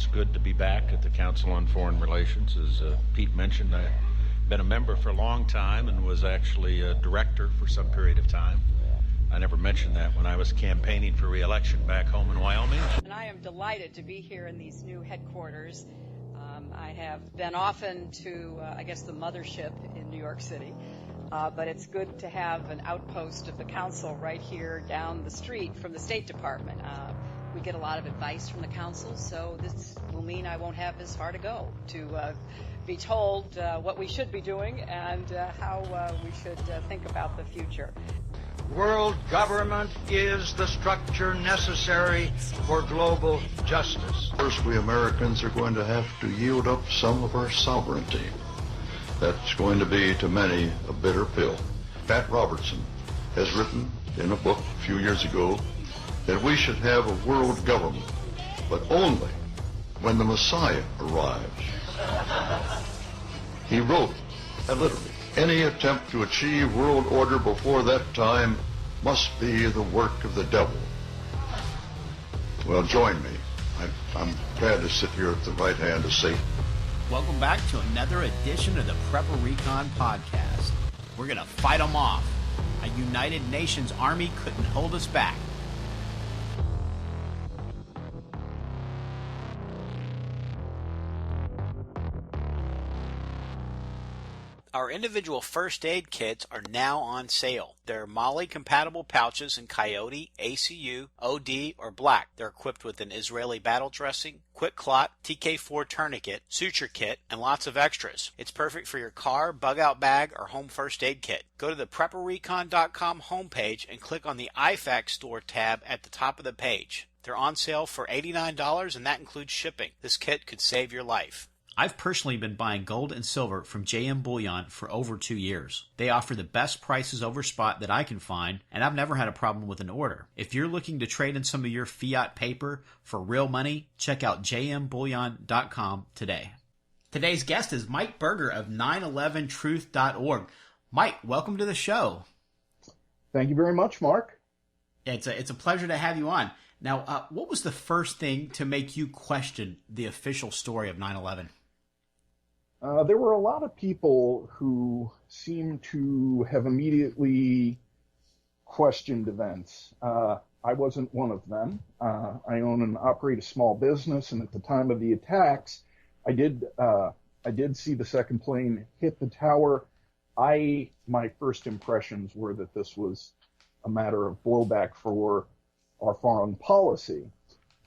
It's good to be back at the Council on Foreign Relations. As Pete mentioned, I've been a member for a long time and was actually a director for some period of time. I never mentioned that when I was campaigning for re-election back home in Wyoming. And I am delighted to be here in these new headquarters. I have been often to, the mothership in New York City. But it's good to have an outpost of the council right here down the street from the State Department. We get a lot of advice from the council, so this will mean I won't have as far to go to be told what we should be doing and how we should think about the future. World government is the structure necessary for global justice. First, we Americans are going to have to yield up some of our sovereignty. That's going to be, to many, a bitter pill. Pat Robertson has written in a book a few years ago that we should have a world government, but only when the Messiah arrives. He wrote, literally, any attempt to achieve world order before that time must be the work of the devil. Well, join me. I'm glad to sit here at the right hand of Satan. Welcome back to another edition of the Prepper Recon podcast. We're going to fight them off. A United Nations army couldn't hold us back. Our individual first aid kits are now on sale. They're MOLLE-compatible pouches in Coyote, ACU, OD, or Black. They're equipped with an Israeli battle dressing, quick clot, TK4 tourniquet, suture kit, and lots of extras. It's perfect for your car, bug-out bag, or home first aid kit. Go to the PrepperRecon.com homepage and click on the IFAC store tab at the top of the page. They're on sale for $89, and that includes shipping. This kit could save your life. I've personally been buying gold and silver from JM Bullion for over 2 years. They offer the best prices over spot that I can find, and I've never had a problem with an order. If you're looking to trade in some of your fiat paper for real money, check out jmbullion.com today. Today's guest is Mike Berger of 911truth.org. Mike, welcome to the show. Thank you very much, Mark. It's a pleasure to have you on. Now, what was the first thing to make you question the official story of 9/11? There were a lot of people who seemed to have immediately questioned events. I wasn't one of them. I own and operate a small business, and at the time of the attacks, I did see the second plane hit the tower. My first impressions were that this was a matter of blowback for our foreign policy,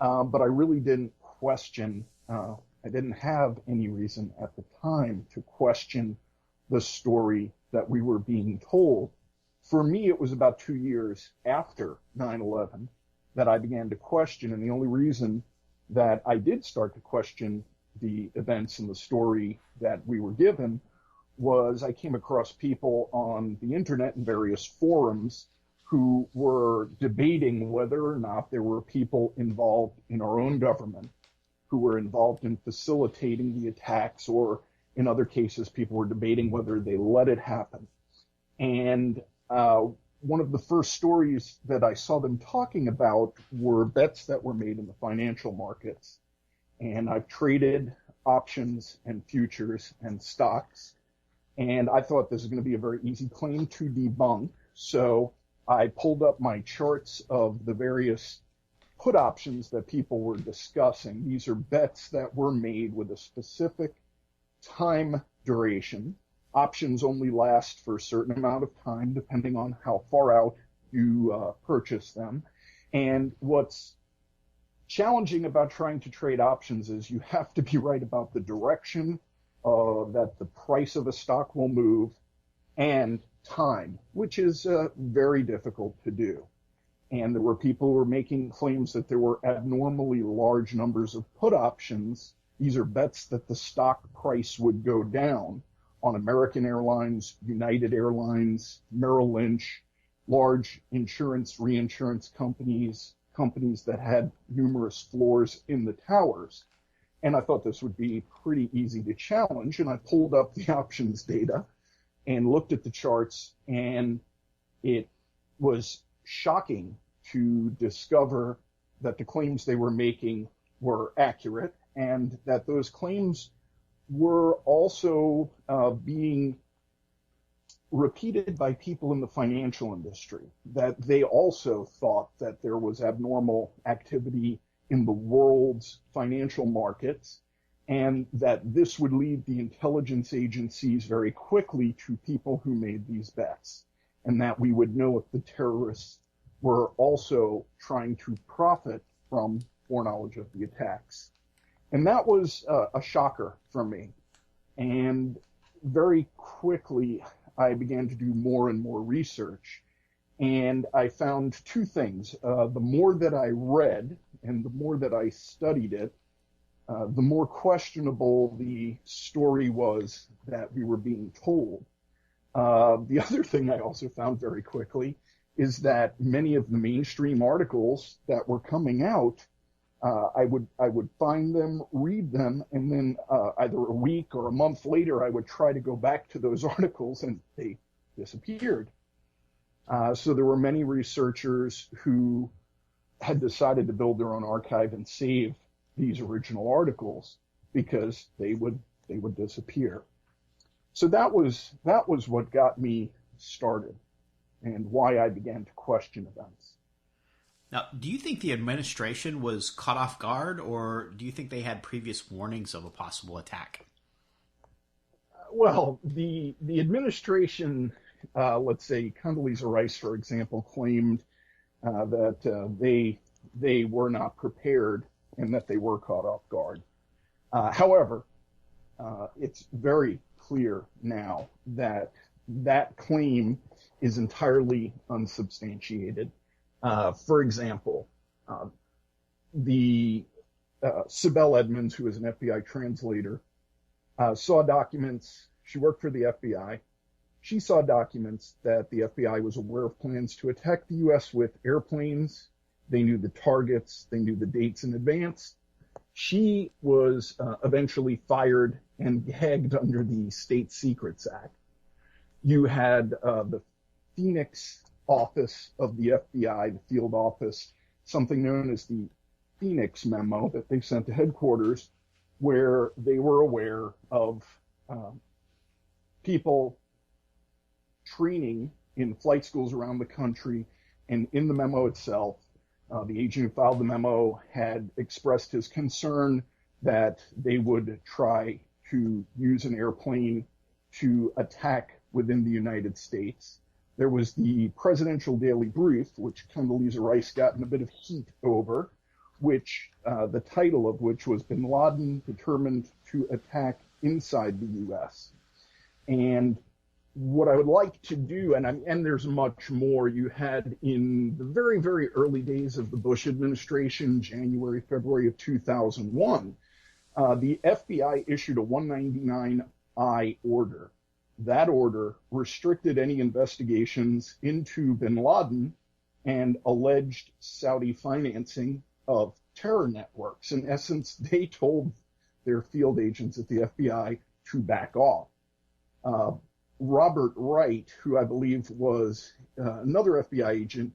but I really didn't question. I didn't have any reason at the time to question the story that we were being told. For me, it was about 2 years after 9/11 that I began to question, and the only reason that I did start to question the events and the story that we were given was I came across people on the internet and various forums who were debating whether or not there were people involved in our own government who were involved in facilitating the attacks, or in other cases, people were debating whether they let it happen. And one of the first stories that I saw them talking about were bets that were made in the financial markets. And I've traded options and futures and stocks, and I thought this was going to be a very easy claim to debunk. So I pulled up my charts of the various put options that people were discussing. These are bets that were made with a specific time duration. Options only last for a certain amount of time, depending on how far out you purchase them. And what's challenging about trying to trade options is you have to be right about the direction that the price of a stock will move and time, which is very difficult to do. And there were people who were making claims that there were abnormally large numbers of put options. These are bets that the stock price would go down on American Airlines, United Airlines, Merrill Lynch, large insurance, reinsurance companies that had numerous floors in the towers. And I thought this would be pretty easy to challenge. And I pulled up the options data and looked at the charts, and it was shocking to discover that the claims they were making were accurate and that those claims were also being repeated by people in the financial industry, that they also thought that there was abnormal activity in the world's financial markets, and that this would lead the intelligence agencies very quickly to people who made these bets, and that we would know if the terrorists were also trying to profit from foreknowledge of the attacks. And that was a shocker for me. And very quickly, I began to do more and more research. And I found two things. The more that I read and the more that I studied it, the more questionable the story was that we were being told. The other thing I also found very quickly is that many of the mainstream articles that were coming out, I would find them, read them, and then either a week or a month later, I would try to go back to those articles, and they disappeared. So there were many researchers who had decided to build their own archive and save these original articles because they would disappear. So that was what got me started and why I began to question events. Now, do you think the administration was caught off guard, or do you think they had previous warnings of a possible attack? Well, the administration, let's say Condoleezza Rice, for example, claimed that they were not prepared and that they were caught off guard. However, it's very clear now that that claim is entirely unsubstantiated. For example, the Sibel Edmonds, who is an FBI translator, saw documents. She worked for the FBI. She saw documents that the FBI was aware of plans to attack the U.S. with airplanes. They knew the targets. They knew the dates in advance. She was eventually fired and gagged under the State Secrets Act. You had the Phoenix office of the FBI, the field office, something known as the Phoenix memo that they sent to headquarters, where they were aware of people training in flight schools around the country. And in the memo itself, the agent who filed the memo had expressed his concern that they would try to use an airplane to attack within the United States. There was the Presidential Daily Brief, which Condoleezza Rice got in a bit of heat over, which the title of which was Bin Laden Determined to Attack Inside the U.S. And what I would like to do, and there's much more, you had in the very, very early days of the Bush administration, January, February of 2001, the FBI issued a 199I order. That order restricted any investigations into bin Laden and alleged Saudi financing of terror networks. In essence, they told their field agents at the FBI to back off. Robert Wright, who I believe was another FBI agent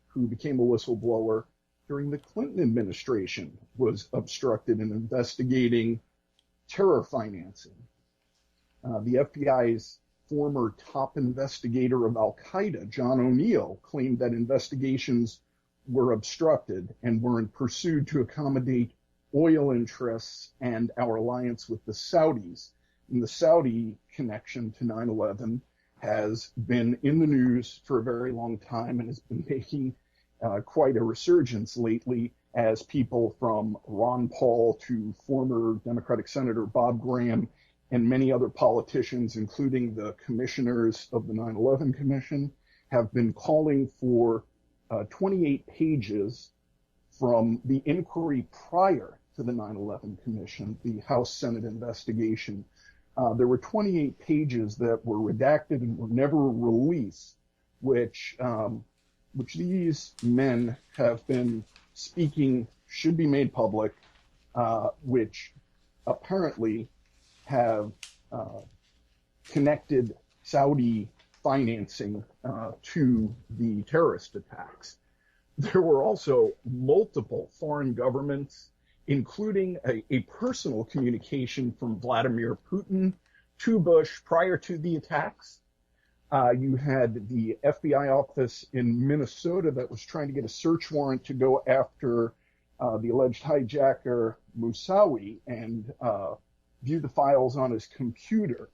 who became a whistleblower during the Clinton administration, was obstructed in investigating terror financing. The FBI's former top investigator of Al-Qaeda, John O'Neill, claimed that investigations were obstructed and weren't pursued to accommodate oil interests and our alliance with the Saudis. And the Saudi connection to 9/11 has been in the news for a very long time and has been making quite a resurgence lately as people from Ron Paul to former Democratic Senator Bob Graham and many other politicians, including the commissioners of the 9/11 Commission, have been calling for 28 pages from the inquiry prior to the 9/11 Commission, the House-Senate investigation. There were 28 pages that were redacted and were never released, which these men have been speaking should be made public, which apparently have connected Saudi financing to the terrorist attacks. There were also multiple foreign governments including a personal communication from Vladimir Putin to Bush prior to the attacks. You had the FBI office in Minnesota that was trying to get a search warrant to go after the alleged hijacker Moussaoui and view the files on his computer.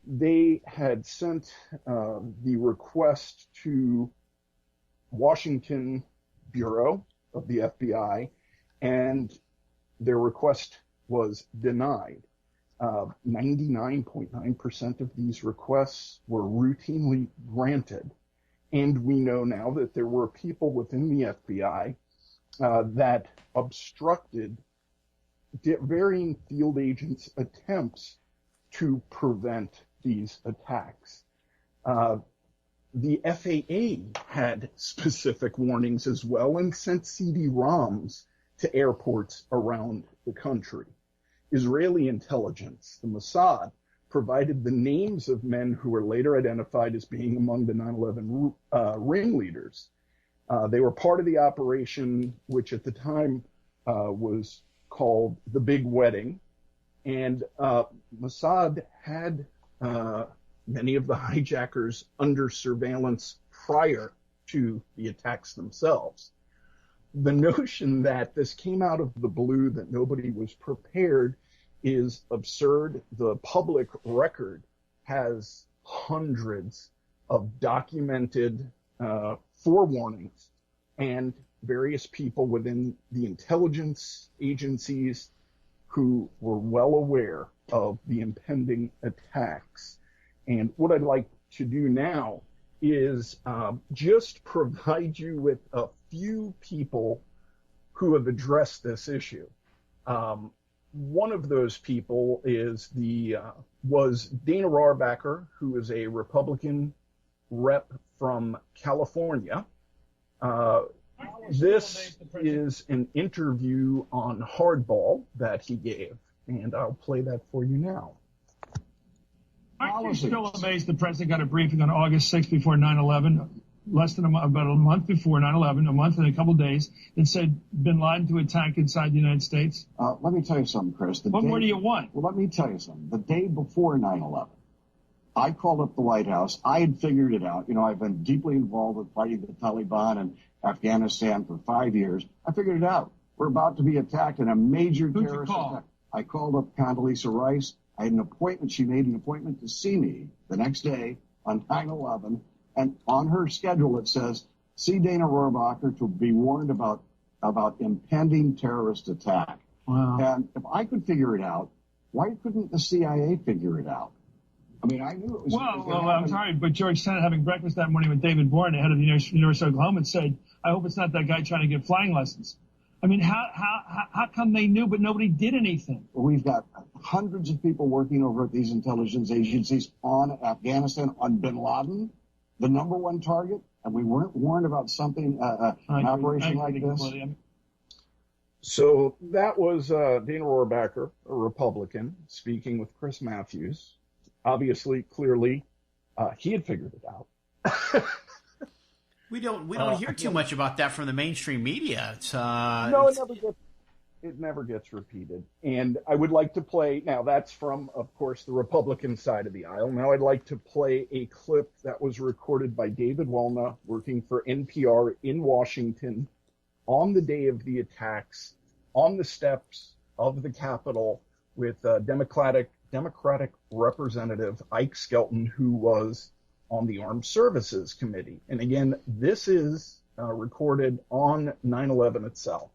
They had sent the request to Washington Bureau of the FBI, and their request was denied. 99.9% of these requests were routinely granted. And we know now that there were people within the FBI that obstructed varying field agents' attempts to prevent these attacks. The FAA had specific warnings as well and sent CD-ROMs to airports around the country. Israeli intelligence, the Mossad, provided the names of men who were later identified as being among the 9/11 ringleaders. They were part of the operation, which at the time was called the Big Wedding, and Mossad had many of the hijackers under surveillance prior to the attacks themselves. The notion that this came out of the blue, that nobody was prepared, is absurd. The public record has hundreds of documented forewarnings, and various people within the intelligence agencies who were well aware of the impending attacks. And what I'd like to do now is just provide you with a few people who have addressed this issue. One of those people was Dana Rohrabacher, who is a Republican rep from California. This is an interview on Hardball that he gave, and I'll play that for you now. Aren't you still amazed the president got a briefing on August 6th before 9/11, about a month before 9/11, a month and a couple of days, that said bin Laden to attack inside the United States? Let me tell you something, Chris. What more do you want? Well, let me tell you something. The day before 9/11, I called up the White House. I had figured it out. You know, I've been deeply involved with fighting the Taliban in Afghanistan for 5 years. I figured it out. We're about to be attacked in a major terrorist attack. I called up Condoleezza Rice. I had an appointment. She made an appointment to see me the next day on 9/11. And on her schedule, it says, see Dana Rohrabacher to be warned about impending terrorist attack. Wow. And if I could figure it out, why couldn't the CIA figure it out? I mean, I knew it was. Well, I'm sorry, but George Tenet having breakfast that morning with David Bourne, the head of the University of Oklahoma, said, I hope it's not that guy trying to get flying lessons. I mean, how come they knew but nobody did anything? Well, we've got hundreds of people working over at these intelligence agencies on Afghanistan, on bin Laden, the number one target, and we weren't warned about something, an operation like this. So that was Dana Rohrabacher, a Republican, speaking with Chris Matthews. Obviously, clearly, he had figured it out. We don't hear too much about that from the mainstream media. It's, no, it never gets repeated. And I would like to play, now that's from, of course, the Republican side of the aisle. Now I'd like to play a clip that was recorded by David Wellna, working for NPR in Washington, on the day of the attacks, on the steps of the Capitol, with Democratic Representative Ike Skelton, who was on the Armed Services Committee. And again, this is recorded on 9/11 itself.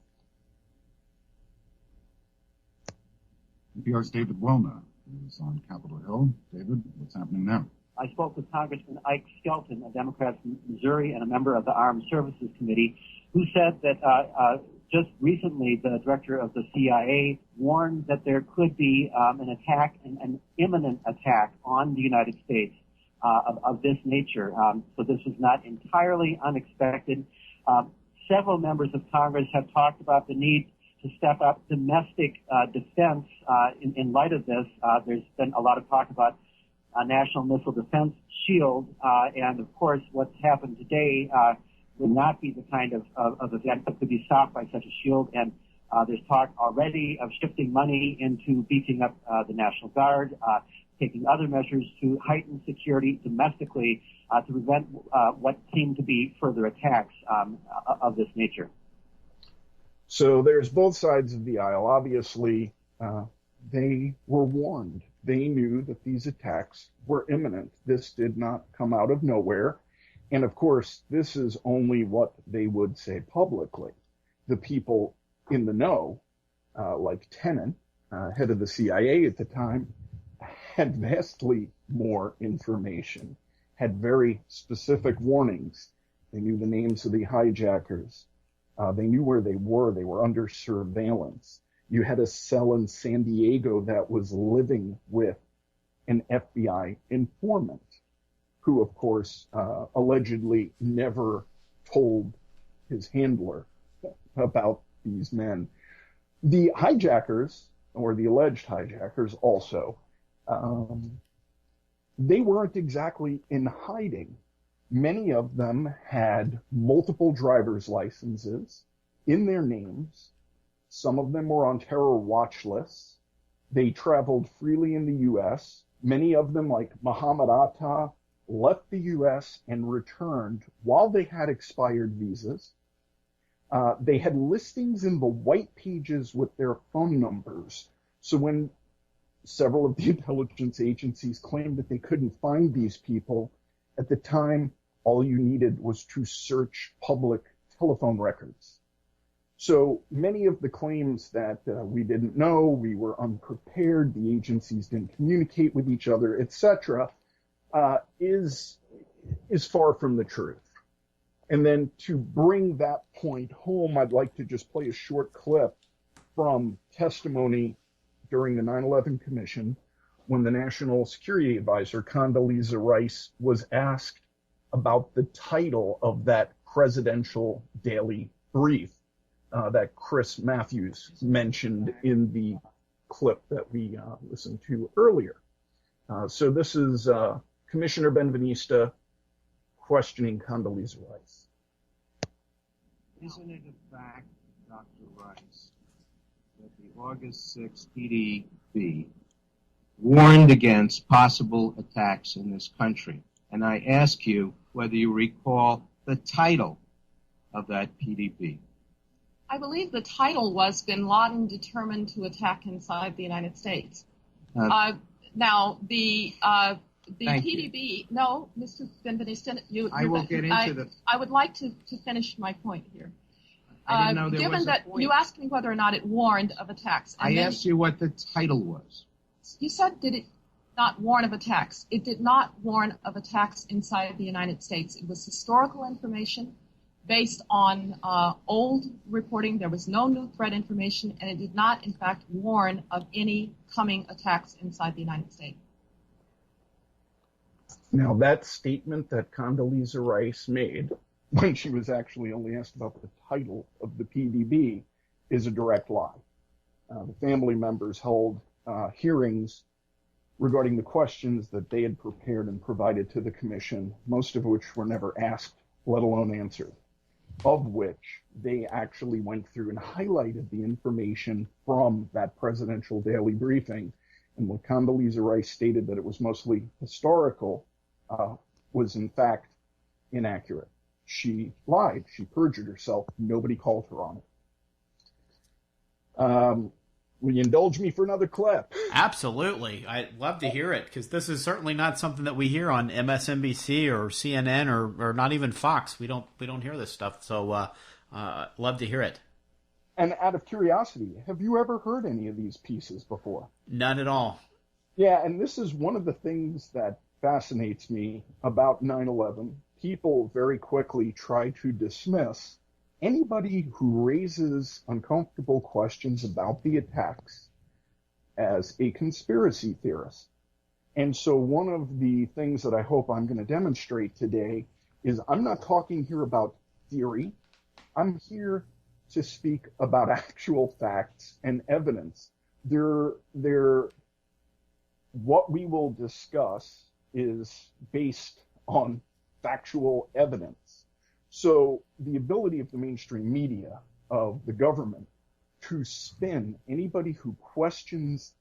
NPR's David Wellna is on Capitol Hill. David, what's happening now? I spoke with Congressman Ike Skelton, a Democrat from Missouri and a member of the Armed Services Committee, who said that just recently the director of the CIA warned that there could be an attack, an imminent attack on the United States of this nature. So this is not entirely unexpected. Several members of Congress have talked about the need to step up domestic defense in light of this. There's been a lot of talk about a National Missile Defense Shield, and of course what's happened today would not be the kind of event that could be stopped by such a shield. And There's talk already of shifting money into beefing up the National Guard, taking other measures to heighten security domestically to prevent what seem to be further attacks of this nature. So there's both sides of the aisle. Obviously, they were warned. They knew that these attacks were imminent. This did not come out of nowhere. And of course, this is only what they would say publicly. The people in the know, like Tenet, head of the CIA at the time, had vastly more information, had very specific warnings. They knew the names of the hijackers. They knew where they were. They were under surveillance. You had a cell in San Diego that was living with an FBI informant who, of course, allegedly never told his handler about these men. The hijackers, or the alleged hijackers also, they weren't exactly in hiding. Many of them had multiple driver's licenses in their names. Some of them were on terror watch lists. They traveled freely in the U.S. Many of them, like Muhammad Atta, left the U.S. and returned while they had expired visas. They had listings in the white pages with their phone numbers. So when several of the intelligence agencies claimed that they couldn't find these people, at the time, all you needed was to search public telephone records. So many of the claims that we didn't know, we were unprepared, the agencies didn't communicate with each other, etc., is far from the truth. And then to bring that point home, I'd like to just play a short clip from testimony during the 9/11 Commission when the National Security Advisor, Condoleezza Rice, was asked about the title of that presidential daily brief that Chris Matthews mentioned in the clip that we listened to earlier. So this is Commissioner Benveniste questioning Condoleezza Rice. Isn't it a fact, Dr. Rice, that the August 6th PDB warned against possible attacks in this country? And I ask you whether you recall the title of that PDB. I believe the title was Bin Laden determined to attack inside the United States. Now, the PDB, no, Mr. Benveniste, I will get into the... I would like to finish my point here. I didn't know there given was a that point. You asked me whether or not it warned of attacks. I asked you what the title was. You said, did it not warn of attacks? It did not warn of attacks inside the United States. It was historical information based on old reporting. There was no new threat information, and it did not, in fact, warn of any coming attacks inside the United States. Now, that statement that Condoleezza Rice made when she was actually only asked about the title of the PDB is a direct lie. The family members held hearings regarding the questions that they had prepared and provided to the commission, most of which were never asked, let alone answered, of which they actually went through and highlighted the information from that presidential daily briefing. And when Condoleezza Rice stated that it was mostly historical, was in fact inaccurate. She lied. She perjured herself. Nobody called her on it. Will you indulge me for another clip? Absolutely. I'd love to hear it, because this is certainly not something that we hear on MSNBC or CNN or not even Fox. We don't hear this stuff. So love to hear it. And out of curiosity, have you ever heard any of these pieces before? None at all. Yeah, and this is one of the things that fascinates me about 9/11. People very quickly try to dismiss anybody who raises uncomfortable questions about the attacks as a conspiracy theorist. And so one of the things that I hope I'm going to demonstrate today is I'm not talking here about theory. I'm here to speak about actual facts and evidence. What we will discuss is based on factual evidence. So the ability of the mainstream media, of the government, to spin anybody who questions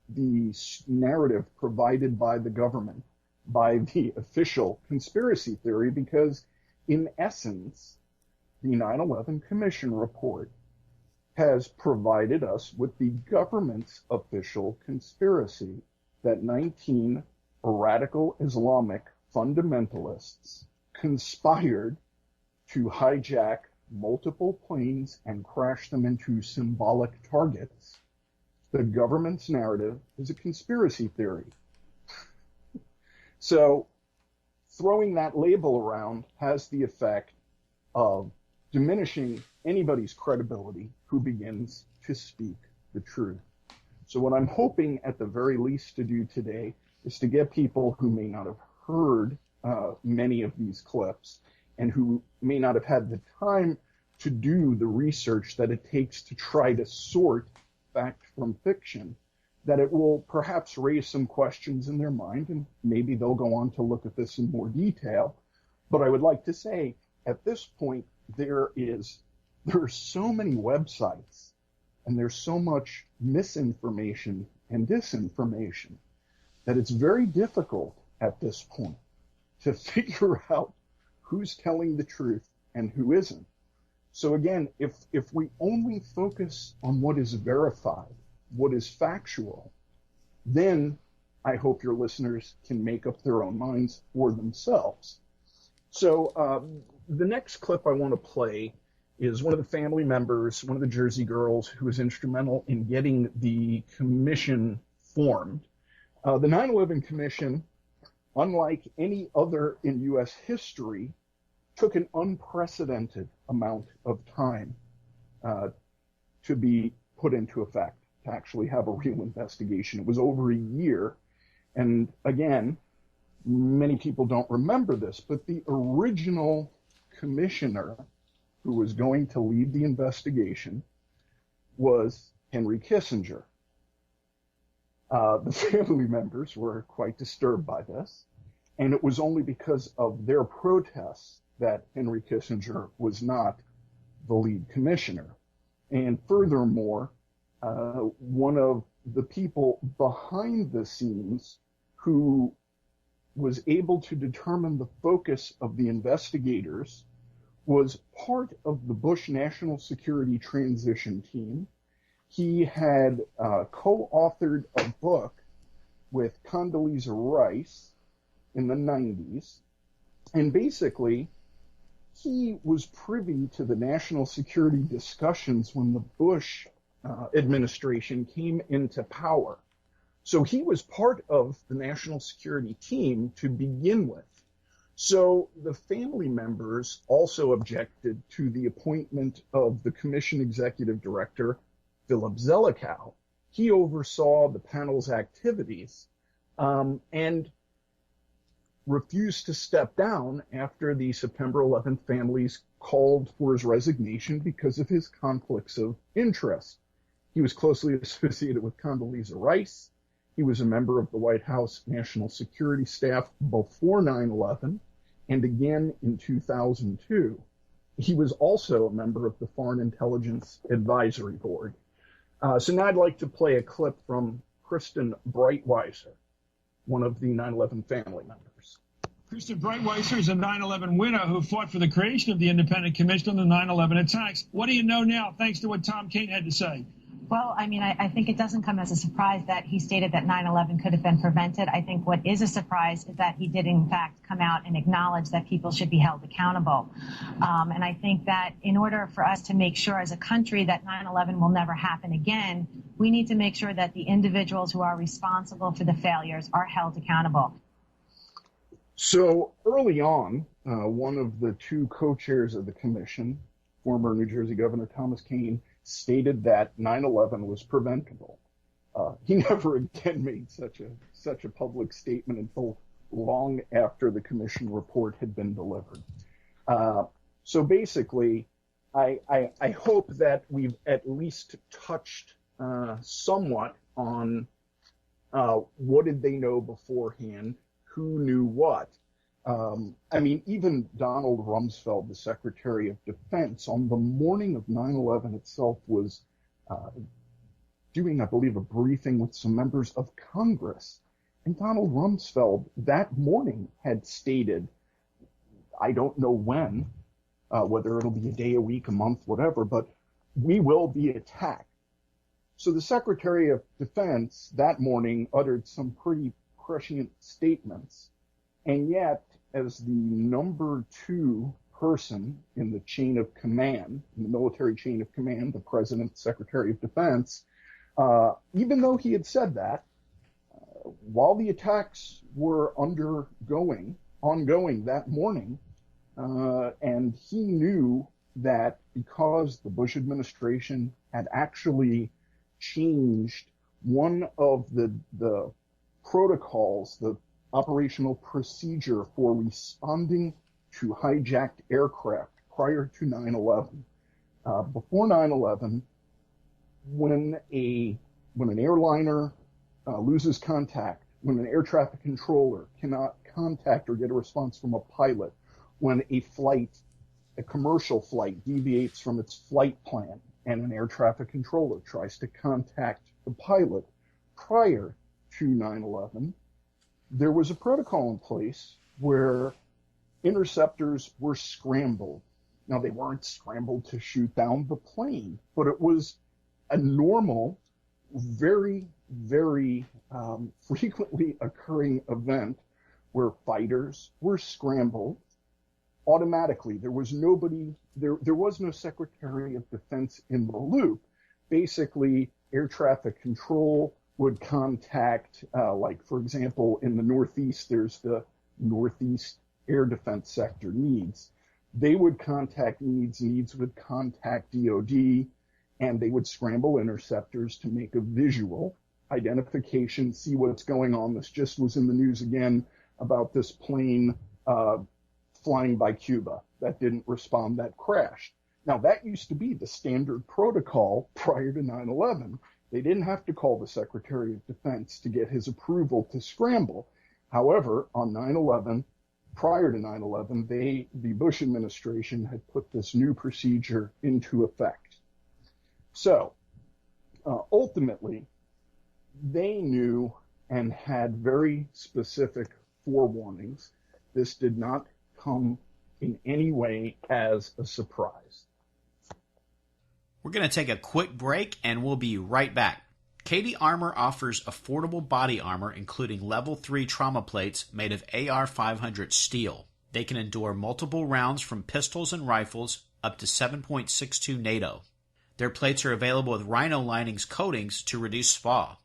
the narrative provided by the government, by the official conspiracy theory, because in essence, the 9/11 Commission report has provided us with the government's official conspiracy that 19 radical Islamic fundamentalists conspired to hijack multiple planes and crash them into symbolic targets. The government's narrative is a conspiracy theory. So throwing that label around has the effect of diminishing anybody's credibility who begins to speak the truth. So what I'm hoping at the very least to do today is to get people who may not have heard many of these clips and who may not have had the time to do the research that it takes to try to sort fact from fiction, that it will perhaps raise some questions in their mind, and maybe they'll go on to look at this in more detail. But I would like to say, at this point, there are so many websites, and there's so much misinformation and disinformation that it's very difficult at this point to figure out who's telling the truth and who isn't. So again, if we only focus on what is verified, what is factual, then I hope your listeners can make up their own minds for themselves. So the next clip I want to play is one of the family members, one of the Jersey girls who was instrumental in getting the commission formed. The 9/11 Commission, unlike any other in U.S. history, took an unprecedented amount of time to be put into effect, to actually have a real investigation. It was over a year. And again, many people don't remember this, but the original commissioner who was going to lead the investigation was Henry Kissinger. The family members were quite disturbed by this, and it was only because of their protests that Henry Kissinger was not the lead commissioner. And furthermore, one of the people behind the scenes who was able to determine the focus of the investigators was part of the Bush National Security Transition Team. He had co-authored a book with Condoleezza Rice in the 90s, and basically he was privy to the national security discussions when the Bush administration came into power. So he was part of the national security team to begin with. So the family members also objected to the appointment of the commission executive director, Philip Zelikow. He oversaw the panel's activities and refused to step down after the September 11th families called for his resignation because of his conflicts of interest. He was closely associated with Condoleezza Rice. He was a member of the White House National Security Staff before 9/11 and again in 2002. He was also a member of the Foreign Intelligence Advisory Board. So now I'd like to play a clip from Kristen Breitweiser, one of the 9/11 family members. Kristen Breitweiser is a 9/11 winner who fought for the creation of the Independent Commission on the 9/11 attacks. What do you know now, thanks to what Tom Kane had to say? Well, I mean, I think it doesn't come as a surprise that he stated that 9/11 could have been prevented. I think what is a surprise is that he did, in fact, come out and acknowledge that people should be held accountable. And I think that in order for us to make sure as a country that 9/11 will never happen again, we need to make sure that the individuals who are responsible for the failures are held accountable. So early on, one of the two co-chairs of the commission, former New Jersey Governor Thomas Kane, stated that 9/11 was preventable. He never again made such a public statement until long after the commission report had been delivered. So basically, I hope that we've at least touched somewhat on what did they know beforehand, who knew what. I mean, even Donald Rumsfeld, the Secretary of Defense, on the morning of 9/11 itself was doing, I believe, a briefing with some members of Congress. And Donald Rumsfeld that morning had stated, I don't know when, whether it'll be a day, a week, a month, whatever, but we will be attacked. So the Secretary of Defense that morning uttered some pretty prescient statements. And yet, as the number 2 person in the chain of command, in the military chain of command, the President, Secretary of Defense, even though he had said that, while the attacks were ongoing that morning, and he knew that because the Bush administration had actually changed one of the protocols, the operational procedure for responding to hijacked aircraft prior to 9/11. Before 9/11, when an airliner loses contact, when an air traffic controller cannot contact or get a response from a pilot, when a commercial flight deviates from its flight plan and an air traffic controller tries to contact the pilot prior to 9/11, there was a protocol in place where interceptors were scrambled. Now, they weren't scrambled to shoot down the plane, but it was a normal, very, very frequently occurring event where fighters were scrambled automatically. There was nobody, there was no Secretary of Defense in the loop. Basically, air traffic control would contact, like, for example, in the Northeast, there's the Northeast Air Defense Sector, NEADS. They would contact NEADS, NEADS would contact DOD, and they would scramble interceptors to make a visual identification, see what's going on. This just was in the news again about this plane flying by Cuba that didn't respond, that crashed. Now, that used to be the standard protocol prior to 9/11. They didn't have to call the Secretary of Defense to get his approval to scramble. However, on 9/11, prior to 9/11, the Bush administration had put this new procedure into effect. So, ultimately, they knew and had very specific forewarnings. This did not come in any way as a surprise. We're going to take a quick break and we'll be right back. Katie Armor offers affordable body armor, including level 3 trauma plates made of AR-500 steel. They can endure multiple rounds from pistols and rifles up to 7.62 NATO. Their plates are available with Rhino Linings coatings to reduce SPA.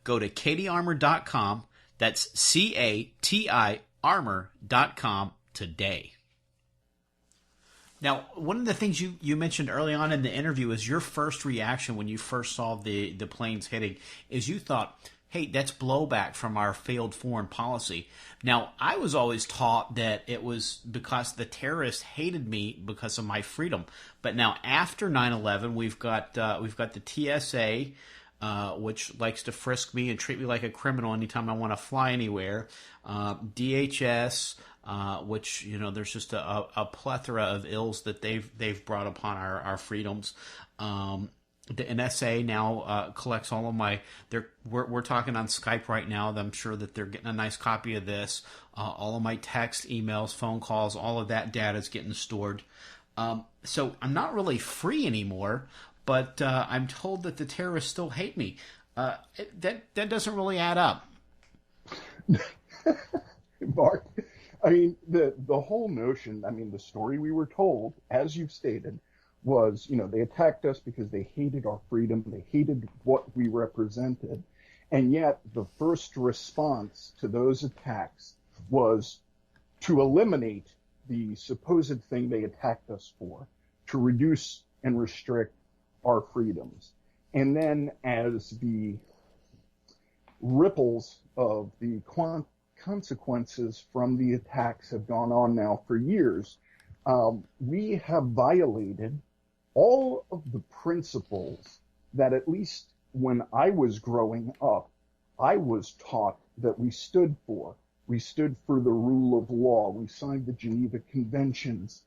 Go to katiearmor.com, that's CATI armor.com today. Now, one of the things you mentioned early on in the interview is your first reaction when you first saw the planes hitting is you thought, hey, that's blowback from our failed foreign policy. Now, I was always taught that it was because the terrorists hated me because of my freedom. But now, after 9/11, we've got the TSA, which likes to frisk me and treat me like a criminal anytime I want to fly anywhere. DHS, which, you know, there's just a plethora of ills that they've brought upon our freedoms. The NSA now collects all of my. We're talking on Skype right now. I'm sure that they're getting a nice copy of this. All of my text, emails, phone calls, all of that data is getting stored. So I'm not really free anymore. But I'm told that the terrorists still hate me. That doesn't really add up. Mark, I mean, the whole notion, I mean, the story we were told, as you've stated, was, you know, they attacked us because they hated our freedom, they hated what we represented, and yet the first response to those attacks was to eliminate the supposed thing they attacked us for, to reduce and restrict our freedoms. And then as the ripples of the consequences from the attacks have gone on now for years, we have violated all of the principles that, at least when I was growing up, I was taught that we stood for. We stood for the rule of law. We signed the Geneva Conventions.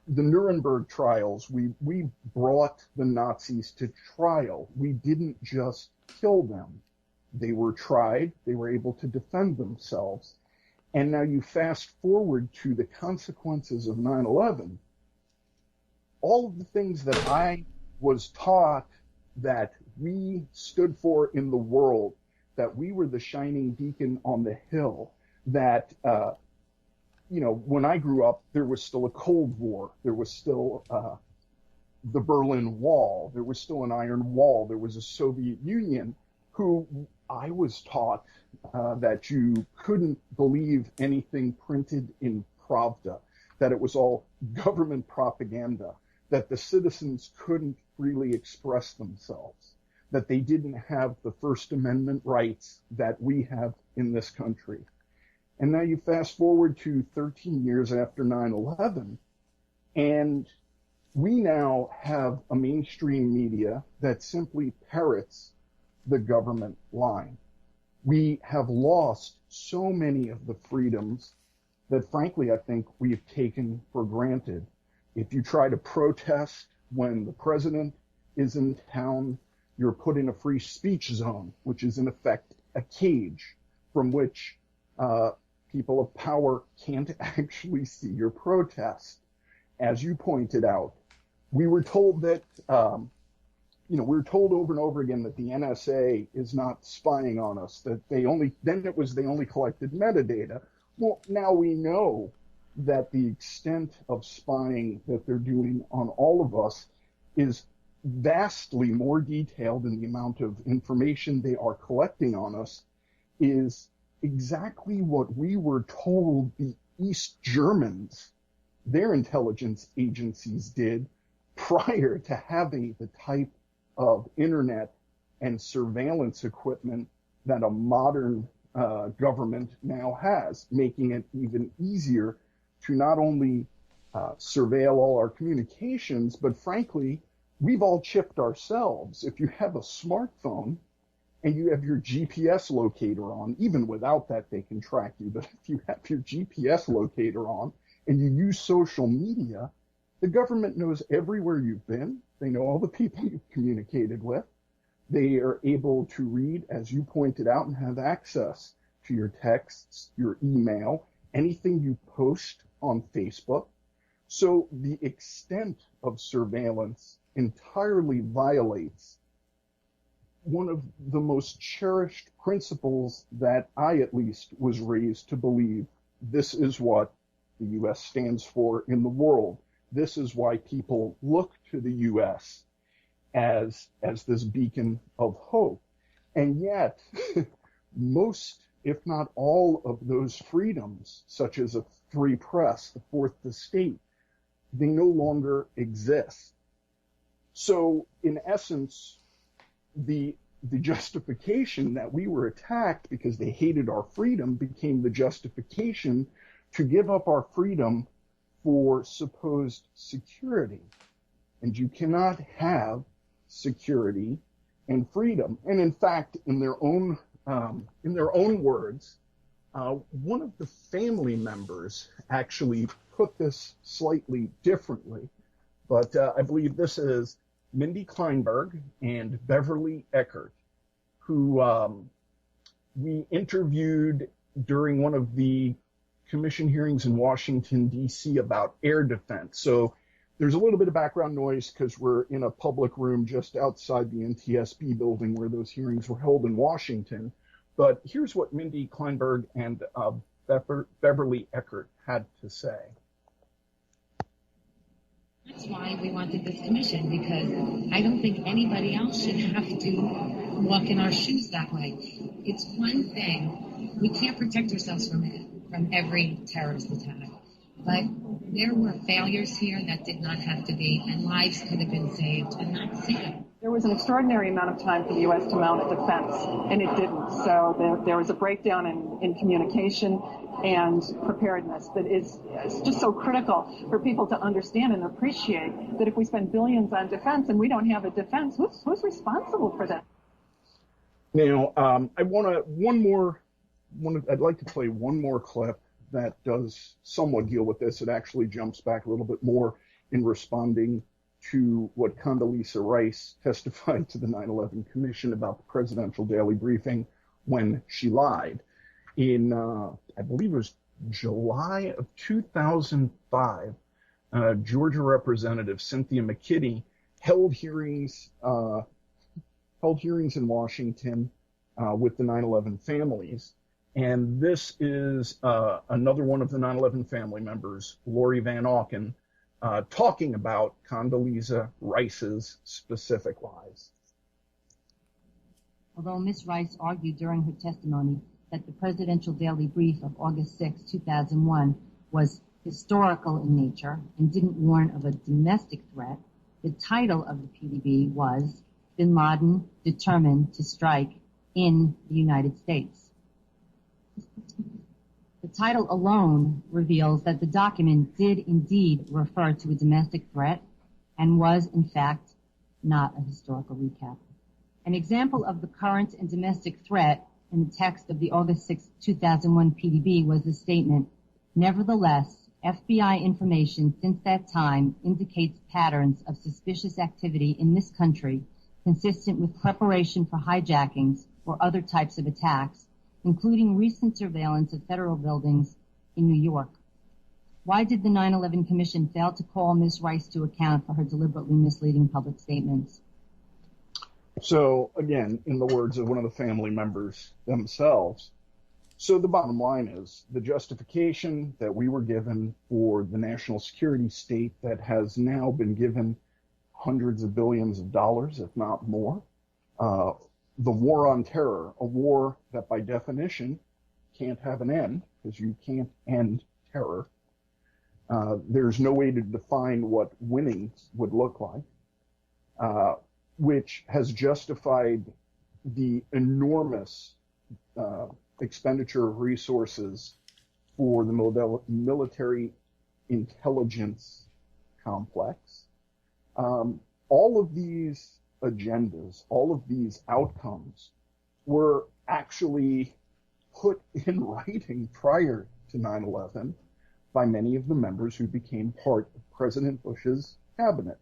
the Nuremberg trials, we brought the Nazis to trial. We didn't just kill them. They were tried. They were able to defend themselves. And now you fast forward to the consequences of 9/11. All of the things that I was taught that we stood for in the world, that we were the shining beacon on the hill, that, when I grew up, there was still a Cold War. There was still the Berlin Wall. There was still an Iron Wall. There was a Soviet Union who I was taught that you couldn't believe anything printed in Pravda, that it was all government propaganda, that the citizens couldn't freely express themselves, that they didn't have the First Amendment rights that we have in this country. And now you fast forward to 13 years after 9/11, and we now have a mainstream media that simply parrots the government line. We have lost so many of the freedoms that, frankly, I think we've taken for granted. If you try to protest when the president is in town, you're put in a free speech zone, which is in effect a cage from which people of power can't actually see your protest. As you pointed out, we were told that, we were told over and over again that the NSA is not spying on us, that they only collected metadata. Well, now we know that the extent of spying that they're doing on all of us is vastly more detailed, and the amount of information they are collecting on us is exactly what we were told the East Germans, their intelligence agencies, did prior to having the type of internet and surveillance equipment that a modern government now has, making it even easier to not only surveil all our communications, but frankly, we've all chipped ourselves. If you have a smartphone and you have your GPS locator on, even without that, they can track you. But if you have your GPS locator on and you use social media, the government knows everywhere you've been. They know all the people you've communicated with. They are able to read, as you pointed out, and have access to your texts, your email, anything you post on Facebook. So the extent of surveillance entirely violates one of the most cherished principles that I, at least, was raised to believe. This is what the U.S. stands for in the world. This is why people look to the U.S. as this beacon of hope. And yet, most, if not all, of those freedoms, such as a free press, the Fourth Estate, they no longer exist. So, in essence, the justification that we were attacked because they hated our freedom became the justification to give up our freedom for supposed security. And you cannot have security and freedom. And in fact, in their own words, one of the family members actually put this slightly differently. But I believe this is Mindy Kleinberg and Beverly Eckert, who we interviewed during one of the commission hearings in Washington, D.C. about air defense. So there's a little bit of background noise because we're in a public room just outside the NTSB building where those hearings were held in Washington. But here's what Mindy Kleinberg and Beverly Eckert had to say. That's why we wanted this commission, because I don't think anybody else should have to walk in our shoes that way. It's one thing. We can't protect ourselves from every terrorist attack. But there were failures here that did not have to be, and lives could have been saved and not saved. There was an extraordinary amount of time for the U.S. to mount a defense, and it didn't. So there was a breakdown in communication and preparedness that is just so critical for people to understand and appreciate that if we spend billions on defense and we don't have a defense, who's responsible for that? Now, I'd like to play one more clip that does somewhat deal with this. It actually jumps back a little bit more in responding to what Condoleezza Rice testified to the 9/11 Commission about the presidential daily briefing when she lied. In, I believe it was July of 2005, Georgia Representative Cynthia McKinney held hearings in Washington with the 9/11 families. And this is another one of the 9/11 family members, Lori Van Auken, talking about Condoleezza Rice's specific lies. Although Ms. Rice argued during her testimony that the presidential daily brief of August 6, 2001 was historical in nature and didn't warn of a domestic threat, the title of the PDB was Bin Laden Determined to Strike in the United States. The title alone reveals that the document did indeed refer to a domestic threat and was, in fact, not a historical recap. An example of the current and domestic threat in the text of the August 6, 2001 PDB was the statement, "Nevertheless, FBI information since that time indicates patterns of suspicious activity in this country consistent with preparation for hijackings or other types of attacks, including recent surveillance of federal buildings in New York." Why did the 9/11 Commission fail to call Ms. Rice to account for her deliberately misleading public statements? So, again, in the words of one of the family members themselves, so the bottom line is the justification that we were given for the national security state that has now been given hundreds of billions of dollars, if not more, the war on terror, a war that by definition can't have an end because you can't end terror. There's no way to define what winning would look like, which has justified the enormous expenditure of resources for the military intelligence complex. All of these agendas, all of these outcomes were actually put in writing prior to 9/11 by many of the members who became part of President Bush's cabinet.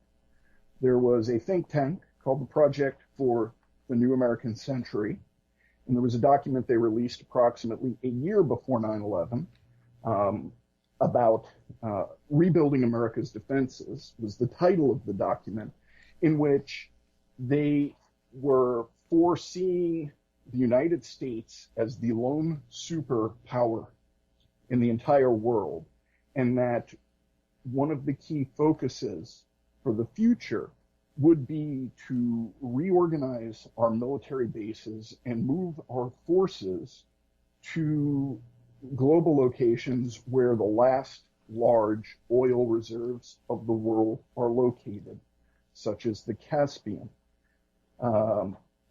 There was a think tank called the Project for the New American Century, and there was a document they released approximately a year before 9/11 about rebuilding America's defenses, was the title of the document, in which they were foreseeing the United States as the lone superpower in the entire world, and that one of the key focuses for the future would be to reorganize our military bases and move our forces to global locations where the last large oil reserves of the world are located, such as the Caspian,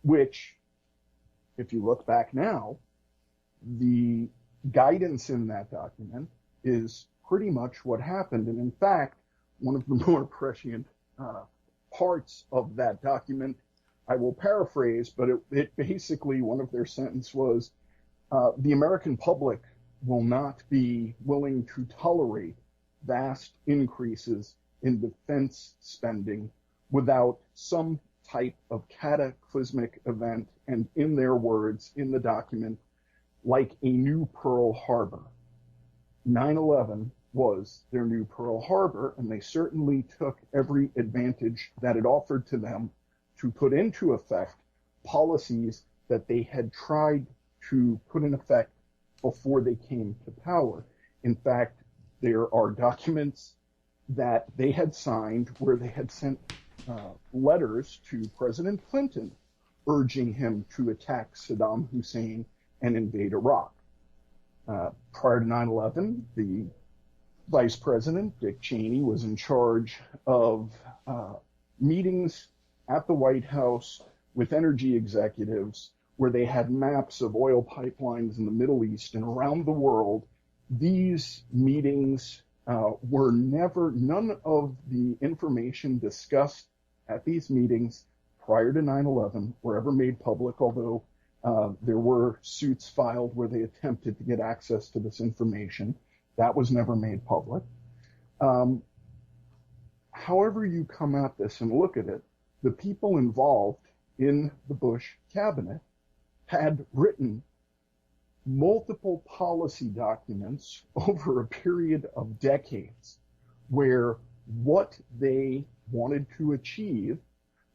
which, if you look back now, the guidance in that document is pretty much what happened. And in fact, one of the more prescient parts of that document, I will paraphrase, but it basically, one of their sentences was, the American public will not be willing to tolerate vast increases in defense spending without some type of cataclysmic event, and in their words, in the document, like a new Pearl Harbor. 9/11 was their new Pearl Harbor, and they certainly took every advantage that it offered to them to put into effect policies that they had tried to put in effect before they came to power. In fact, there are documents that they had signed where they had sent letters to President Clinton urging him to attack Saddam Hussein and invade Iraq. Prior to 9/11, the Vice President, Dick Cheney, was in charge of meetings at the White House with energy executives where they had maps of oil pipelines in the Middle East and around the world. These meetings were never, none of the information discussed at these meetings prior to 9/11 were ever made public, although there were suits filed where they attempted to get access to this information. That was never made public. however you come at this and look at it, the people involved in the Bush cabinet had written multiple policy documents over a period of decades where what they wanted to achieve,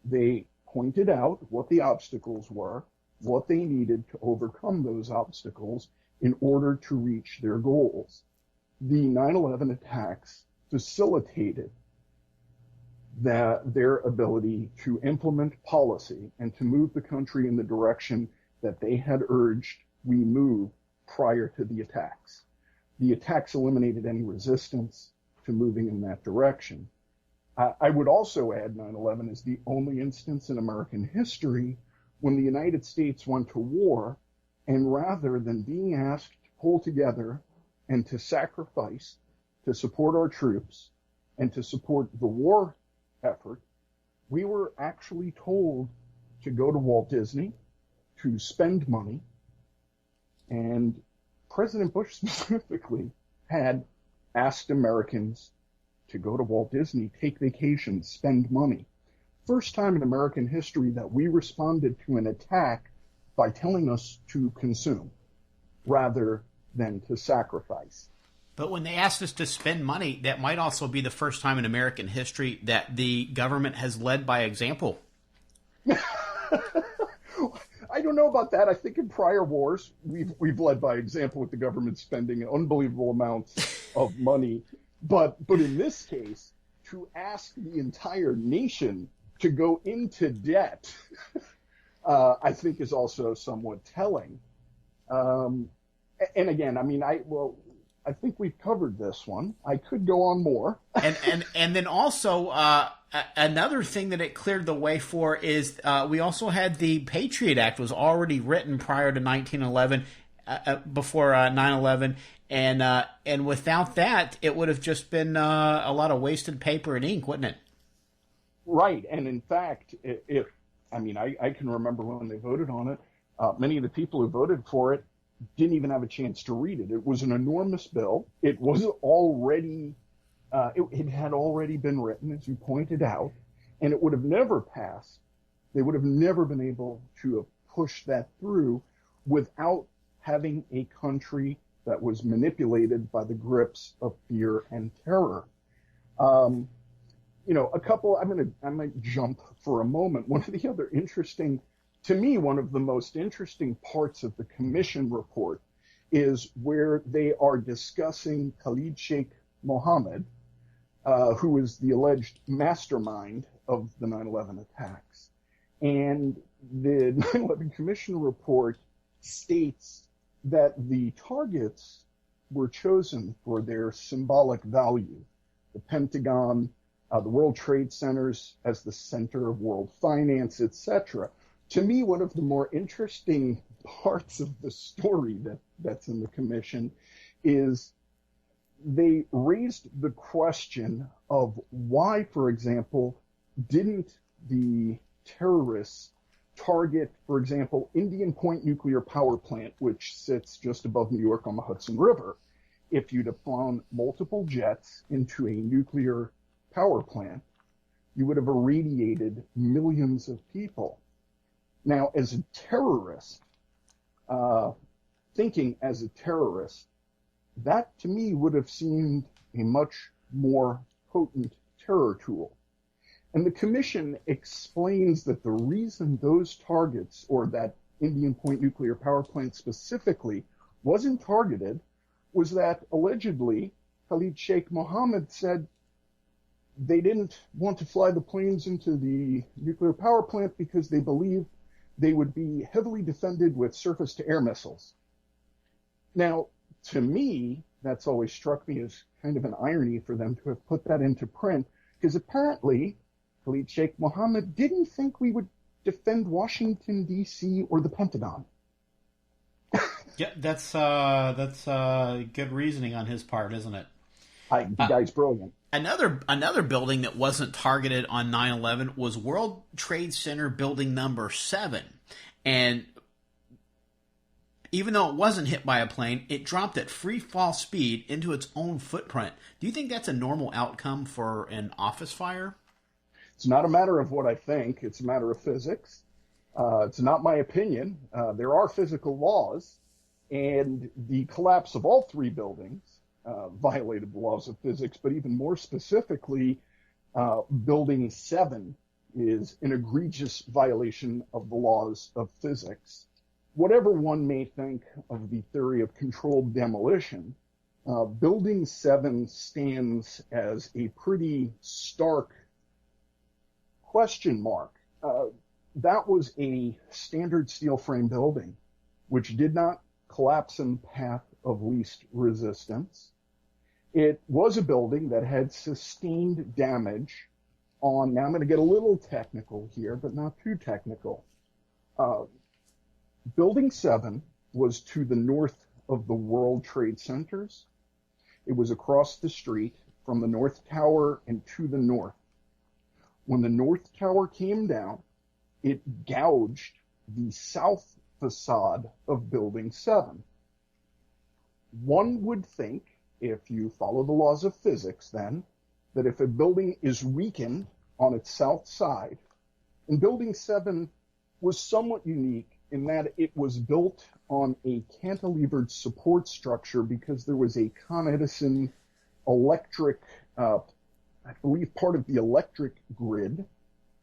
they pointed out what the obstacles were, what they needed to overcome those obstacles in order to reach their goals. The 9/11 attacks facilitated their ability to implement policy and to move the country in the direction that they had urged we move prior to the attacks. The attacks eliminated any resistance to moving in that direction. I would also add 9/11 is the only instance in American history when the United States went to war, and rather than being asked to pull together and to sacrifice to support our troops and to support the war effort, we were actually told to go to Walt Disney, to spend money, and President Bush specifically had asked Americans to go to Walt Disney, take vacations, spend money. First time in American history that we responded to an attack by telling us to consume rather than to sacrifice. But when they asked us to spend money, that might also be the first time in American history that the government has led by example. I don't know about that. I think in prior wars, we've led by example with the government spending unbelievable amounts of money. But in this case, to ask the entire nation to go into debt, I think is also somewhat telling. And again, I mean, I think we've covered this one. I could go on more. And then also another thing that it cleared the way for is we also had the Patriot Act was already written prior to 1911, before 9/11, and without that, it would have just been a lot of wasted paper and ink, wouldn't it? Right, and in fact, I can remember when they voted on it. Many of the people who voted for it didn't even have a chance to read it. It was an enormous bill. It was already, it had already been written, as you pointed out, and it would have never passed. They would have never been able to have pushed that through without having a country that was manipulated by the grips of fear and terror. I'm going to jump for a moment. One of the other one of the most interesting parts of the commission report is where they are discussing Khalid Sheikh Mohammed, who is the alleged mastermind of the 9/11 attacks. And the 9/11 commission report states that the targets were chosen for their symbolic value. The Pentagon, the World Trade Centers as the center of world finance, etc. To me, one of the more interesting parts of the story that's in the commission is they raised the question of why, for example, didn't the terrorists target, for example, Indian Point nuclear power plant, which sits just above New York on the Hudson River. If you'd have flown multiple jets into a nuclear power plant, you would have irradiated millions of people. Now, as a terrorist, thinking as a terrorist, that to me would have seemed a much more potent terror tool. And the commission explains that the reason those targets, or that Indian Point nuclear power plant specifically, wasn't targeted was that allegedly Khalid Sheikh Mohammed said they didn't want to fly the planes into the nuclear power plant because they believed they would be heavily defended with surface-to-air missiles. Now, to me, that's always struck me as kind of an irony for them to have put that into print, because apparently Khalid Sheikh Mohammed didn't think we would defend Washington, D.C. or the Pentagon. Yeah, that's good reasoning on his part, isn't it? The guy's brilliant. Another building that wasn't targeted on 9/11 was World Trade Center Building Number 7, and even though it wasn't hit by a plane, it dropped at free fall speed into its own footprint. Do you think that's a normal outcome for an office fire? It's not a matter of what I think. It's a matter of physics. It's not my opinion. There are physical laws, and the collapse of all three buildings violated the laws of physics, but even more specifically, Building 7 is an egregious violation of the laws of physics. Whatever one may think of the theory of controlled demolition, Building 7 stands as a pretty stark question mark. That was a standard steel frame building, which did not collapse in path of least resistance. It was a building that had sustained damage on, now I'm going to get a little technical here, but not too technical. Building 7 was to the north of the World Trade Centers. It was across the street from the North Tower and to the north. When the North Tower came down, it gouged the south facade of Building 7. One would think, if you follow the laws of physics then, that if a building is weakened on its south side, and Building 7 was somewhat unique in that it was built on a cantilevered support structure because there was a Con Edison electric, I believe part of the electric grid,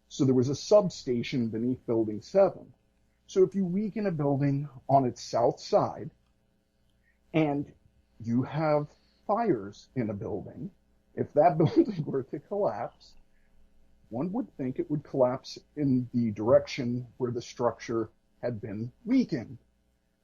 so there was a substation beneath Building 7. So if you weaken a building on its south side, and you have fires in a building, if that building were to collapse, one would think it would collapse in the direction where the structure had been weakened.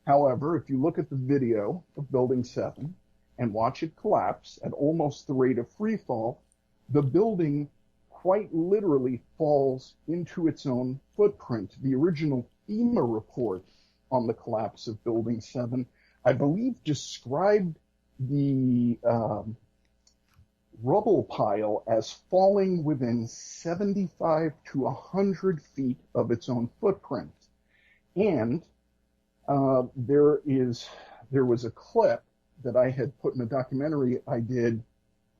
However, if you look at the video of Building 7 and watch it collapse at almost the rate of free fall, the building quite literally falls into its own footprint. The original FEMA report on the collapse of Building 7, I believe, described the rubble pile as falling within 75 to 100 feet of its own footprint. And there was a clip that I had put in a documentary I did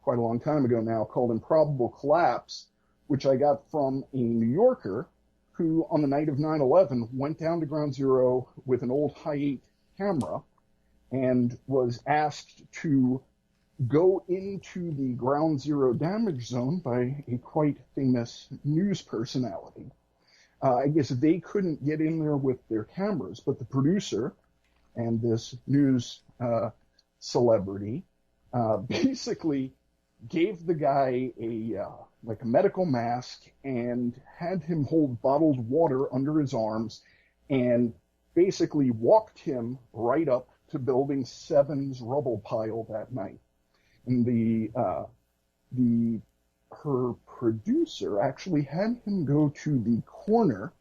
quite a long time ago now called Improbable Collapse, which I got from a New Yorker who on the night of 9/11 went down to Ground Zero with an old Hi8 camera and was asked to go into the Ground Zero damage zone by a quite famous news personality. I guess they couldn't get in there with their cameras, but the producer and this news celebrity basically gave the guy a medical mask and had him hold bottled water under his arms and basically walked him right up to Building 7's rubble pile that night. And her producer actually had him go to the corner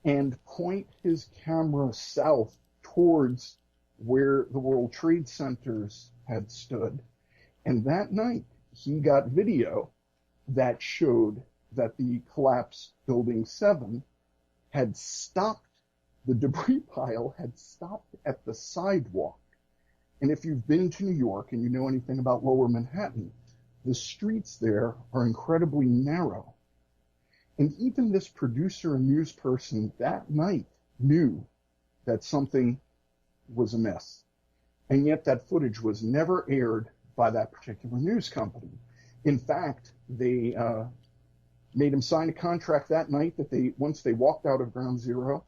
and point his camera south towards where the World Trade Centers had stood. And that night, he got video that showed that the collapsed Building 7 had stopped, the debris pile had stopped at the sidewalk. And if you've been to New York and you know anything about Lower Manhattan, the streets there are incredibly narrow. And even this producer and news person that night knew that something was amiss. And yet that footage was never aired by that particular news company. In fact, they made him sign a contract that night that once they walked out of Ground Zero,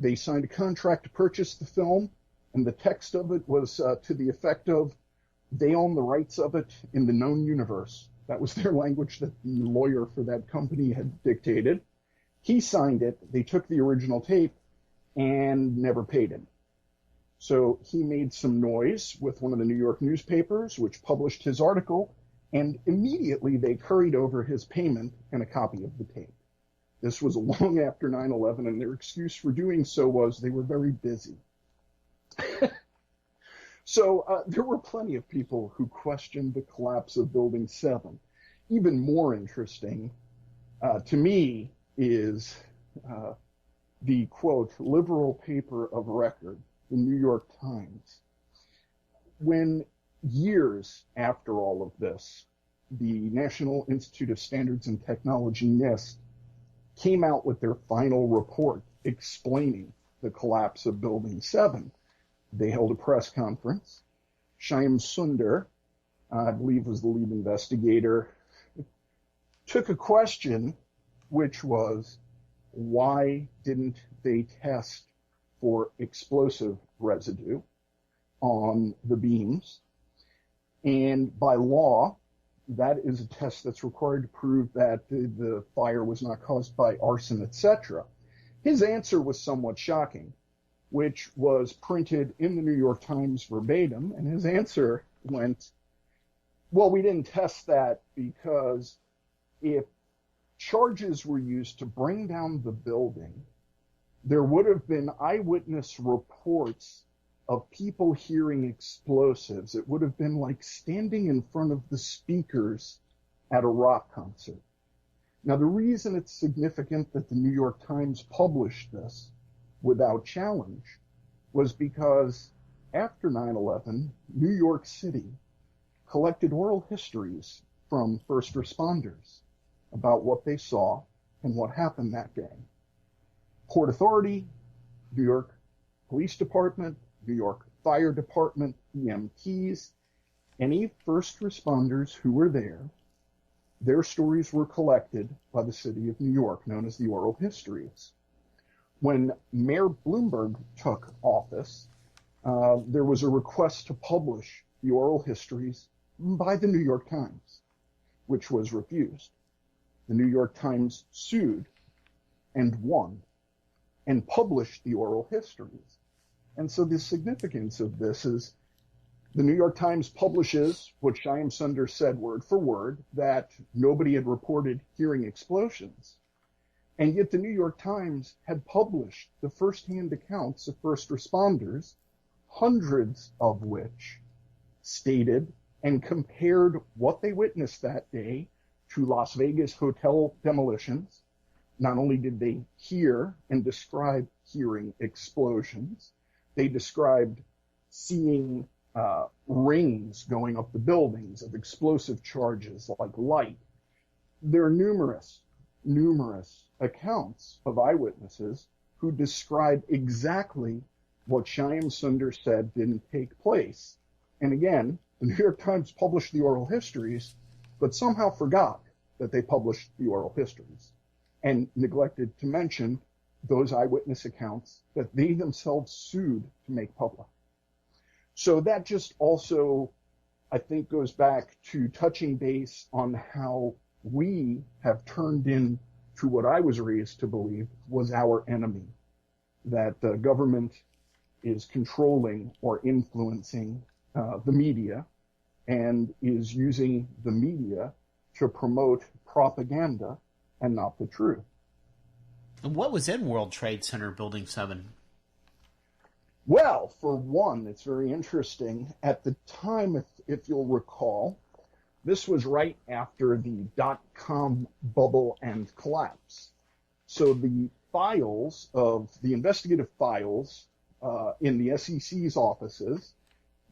they signed a contract to purchase the film, and the text of it was to the effect of, they own the rights of it in the known universe. That was their language that the lawyer for that company had dictated. He signed it, they took the original tape, and never paid him. So he made some noise with one of the New York newspapers, which published his article, and immediately they curried over his payment and a copy of the tape. This was long after 9/11, and their excuse for doing so was they were very busy. So there were plenty of people who questioned the collapse of Building 7. Even more interesting to me is the, quote, liberal paper of record, the New York Times, when years after all of this, the National Institute of Standards and Technology, NIST, came out with their final report explaining the collapse of Building 7. They held a press conference. Shyam Sundar, I believe was the lead investigator, took a question which was, why didn't they test for explosive residue on the beams? And by law, that is a test that's required to prove that the fire was not caused by arson, etc. His answer was somewhat shocking, which was printed in the New York Times verbatim, and his answer went, well, we didn't test that because if charges were used to bring down the building, there would have been eyewitness reports of people hearing explosives. It would have been like standing in front of the speakers at a rock concert. Now, the reason it's significant that the New York Times published this without challenge was because after 9/11, New York City collected oral histories from first responders about what they saw and what happened that day. Port Authority, New York Police Department, New York Fire Department, EMTs, any first responders who were there, their stories were collected by the city of New York, known as the oral histories. When Mayor Bloomberg took office, there was a request to publish the oral histories by the New York Times, which was refused. The New York Times sued and won and published the oral histories. And so the significance of this is the New York Times publishes what Shyam Sundar said word for word, that nobody had reported hearing explosions. And yet the New York Times had published the firsthand accounts of first responders, hundreds of which stated and compared what they witnessed that day to Las Vegas hotel demolitions. Not only did they hear and describe hearing explosions, they described seeing rings going up the buildings of explosive charges like light. There are numerous accounts of eyewitnesses who describe exactly what Shyam Sundar said didn't take place. And again, the New York Times published the oral histories, but somehow forgot that they published the oral histories and neglected to mention those eyewitness accounts that they themselves sued to make public. So that just also, I think, goes back to touching base on how we have turned into what I was raised to believe was our enemy, that the government is controlling or influencing the media and is using the media to promote propaganda and not the truth. And what was in World Trade Center Building 7? Well, for one, it's very interesting. At the time, if you'll recall, this was right after the dot-com bubble and collapse. So the files of the investigative files in the SEC's offices,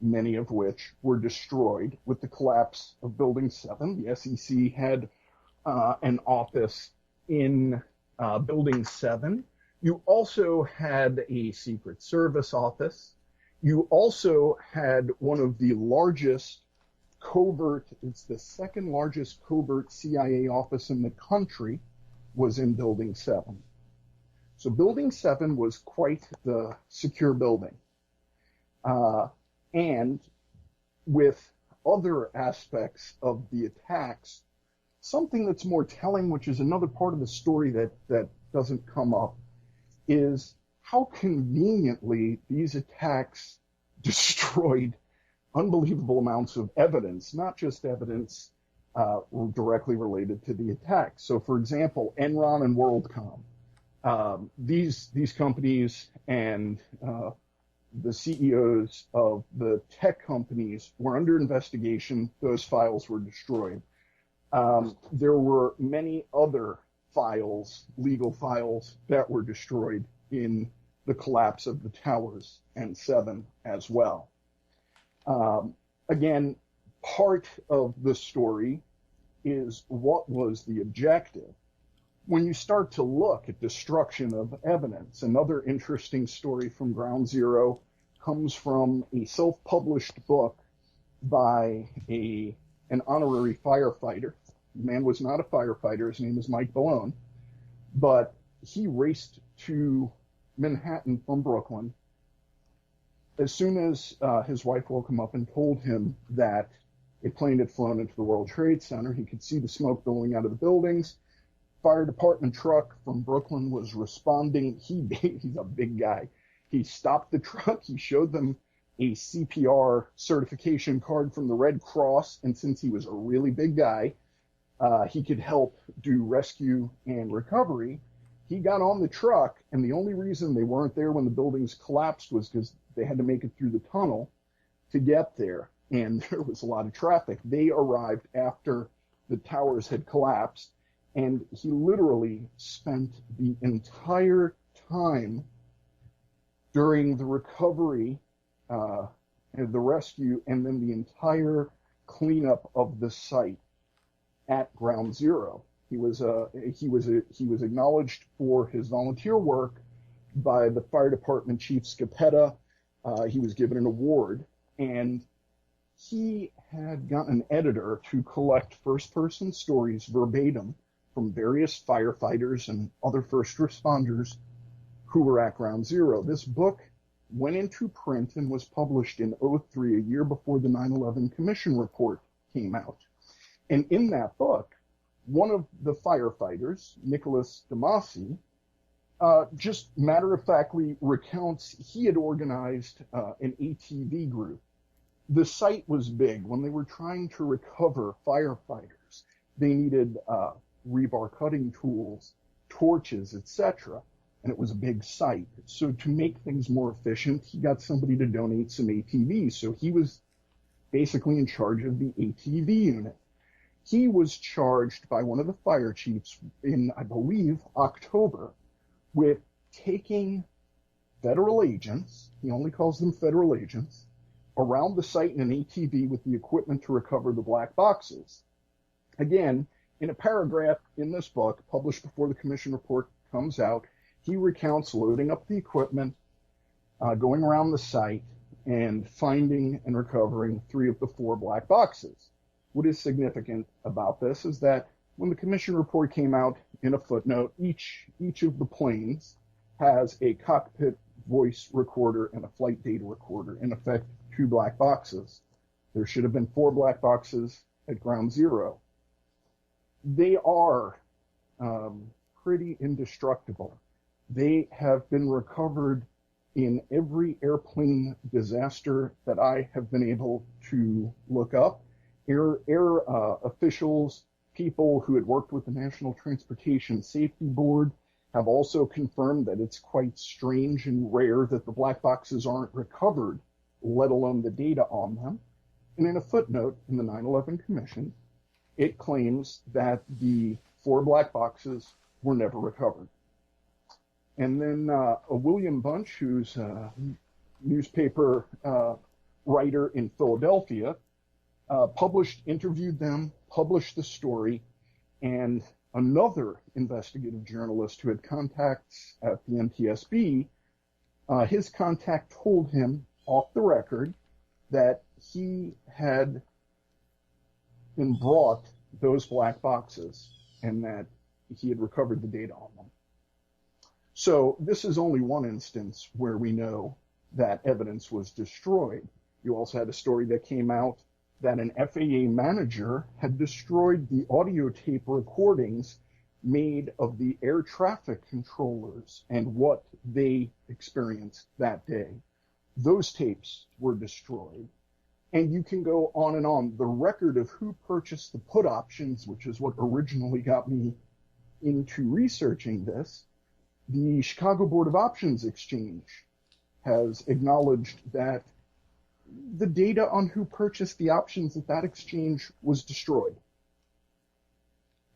many of which were destroyed with the collapse of Building 7. The SEC had an office in Building 7. You also had a Secret Service office. You also had one of the largest covert, it's the second largest covert CIA office in the country, was in Building 7. So Building 7 was quite the secure building. And with other aspects of the attacks, something that's more telling, which is another part of the story that doesn't come up, is how conveniently these attacks destroyed unbelievable amounts of evidence, not just evidence directly related to the attacks. So, for example, Enron and WorldCom, these companies and the CEOs of the tech companies were under investigation. Those files were destroyed. There were many other files, legal files, that were destroyed in the collapse of the towers and 7 as well. Again, part of the story is what was the objective. When you start to look at destruction of evidence, another interesting story from Ground Zero comes from a self-published book by an honorary firefighter. The man was not a firefighter. His name is Mike Berger, but he raced to Manhattan from Brooklyn as soon as his wife woke him up and told him that a plane had flown into the World Trade Center. He could see the smoke billowing out of the buildings. Fire department truck from Brooklyn was responding. He's a big guy. He stopped the truck. He showed them a CPR certification card from the Red Cross, and since he was a really big guy, he could help do rescue and recovery. He got on the truck, and the only reason they weren't there when the buildings collapsed was because they had to make it through the tunnel to get there, and there was a lot of traffic. They arrived after the towers had collapsed, and he literally spent the entire time during the recovery and the rescue, and then the entire cleanup of the site at Ground Zero. He was acknowledged for his volunteer work by the fire department chief Scapetta. He was given an award, and he had gotten an editor to collect first-person stories verbatim from various firefighters and other first responders who were at Ground Zero. This book went into print and was published in 2003, a year before the 9/11 Commission report came out. And in that book, one of the firefighters, Nicholas Damasi, just matter-of-factly recounts he had organized an ATV group. The site was big. When they were trying to recover firefighters, they needed rebar cutting tools, torches, etc., and it was a big site. So to make things more efficient, he got somebody to donate some ATVs. So he was basically in charge of the ATV unit. He was charged by one of the fire chiefs in, I believe, October, with taking federal agents, he only calls them federal agents, around the site in an ATV with the equipment to recover the black boxes. Again, in a paragraph in this book, published before the commission report comes out, he recounts loading up the equipment, going around the site, and finding and recovering 3 of the 4 black boxes. What is significant about this is that when the commission report came out, in a footnote, each of the planes has a cockpit voice recorder and a flight data recorder, in effect 2 black boxes. There should have been 4 black boxes at Ground Zero. They are pretty indestructible. They have been recovered in every airplane disaster that I have been able to look up. Air officials, people who had worked with the National Transportation Safety Board, have also confirmed that it's quite strange and rare that the black boxes aren't recovered, let alone the data on them. And in a footnote in the 9/11 Commission, it claims that the 4 black boxes were never recovered. And then William Bunch, who's a newspaper writer in Philadelphia, interviewed them, published the story, and another investigative journalist who had contacts at the NTSB, his contact told him off the record that he had been brought those black boxes and that he had recovered the data on them. So this is only one instance where we know that evidence was destroyed. You also had a story that came out that an FAA manager had destroyed the audio tape recordings made of the air traffic controllers and what they experienced that day. Those tapes were destroyed. And you can go on and on. The record of who purchased the put options, which is what originally got me into researching this, the Chicago Board of Options Exchange has acknowledged that the data on who purchased the options at that exchange was destroyed.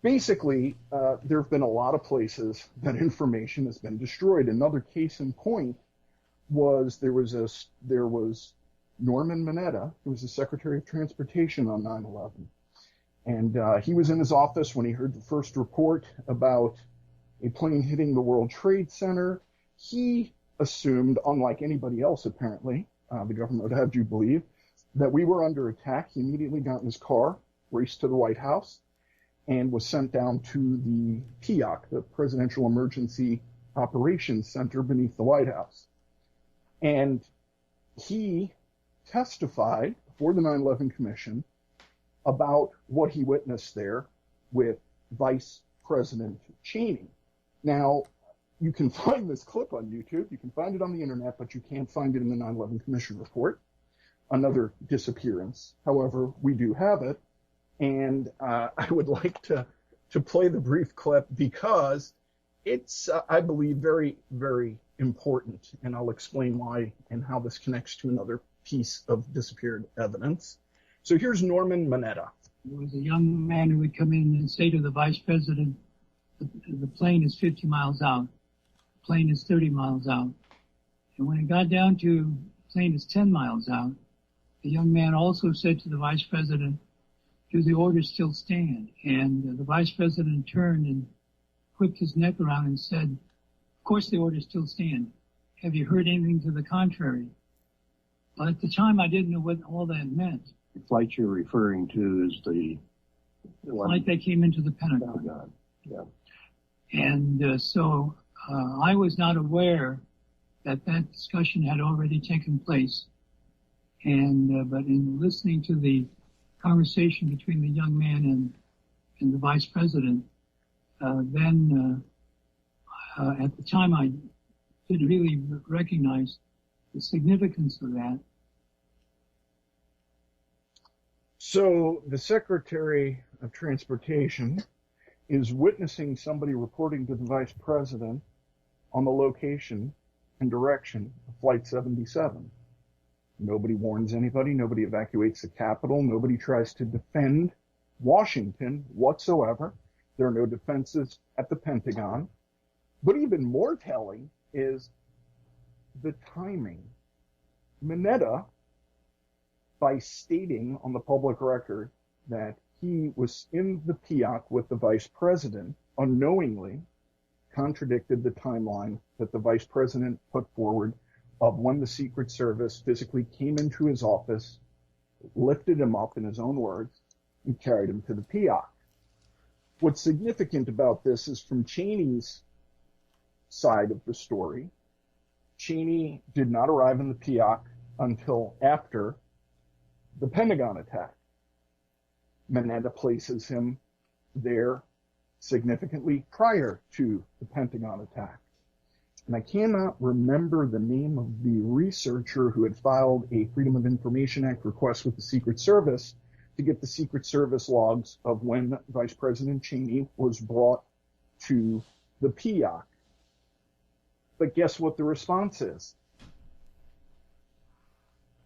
basically, there have been a lot of places that information has been destroyed. Another case in point was there was Norman Mineta, who was the Secretary of Transportation on 9/11. And he was in his office when he heard the first report about a plane hitting the World Trade Center. He assumed, unlike anybody else apparently, the government would have you believe, that we were under attack. He immediately got in his car, raced to the White House, and was sent down to the PIOC, the Presidential Emergency Operations Center beneath the White House. And he testified before the 9/11 Commission about what he witnessed there with Vice President Cheney. Now, you can find this clip on YouTube. You can find it on the internet, but you can't find it in the 9/11 Commission report. Another disappearance. However, we do have it. And I would like to play the brief clip because it's, I believe, very, very important. And I'll explain why and how this connects to another piece of disappeared evidence. So here's Norman Mineta. There was a young man who would come in and say to the vice president, the plane is 50 miles out. The plane is 30 miles out. And when it got down to the plane is 10 miles out, the young man also said to the vice president, do the orders still stand? And the vice president turned and whipped his neck around and said, of course the orders still stand. Have you heard anything to the contrary? Well, at the time, I didn't know what all that meant. The flight you're referring to is the flight that came into the Pentagon. Yeah. And so I was not aware that that discussion had already taken place. And but in listening to the conversation between the young man and the vice president, then at the time I didn't really recognize the significance of that. So the Secretary of Transportation is witnessing somebody reporting to the Vice President on the location and direction of Flight 77. Nobody warns anybody. Nobody evacuates the Capitol. Nobody tries to defend Washington whatsoever. There are no defenses at the Pentagon. But even more telling is the timing. Mineta, by stating on the public record that he was in the PIOC with the Vice President, unknowingly contradicted the timeline that the Vice President put forward of when the Secret Service physically came into his office, lifted him up in his own words, and carried him to the PIOC. What's significant about this is from Cheney's side of the story, Cheney did not arrive in the PIOC until after the Pentagon attack. Mineta places him there significantly prior to the Pentagon attack. And I cannot remember the name of the researcher who had filed a Freedom of Information Act request with the Secret Service to get the Secret Service logs of when Vice President Cheney was brought to the PIOC. But guess what the response is?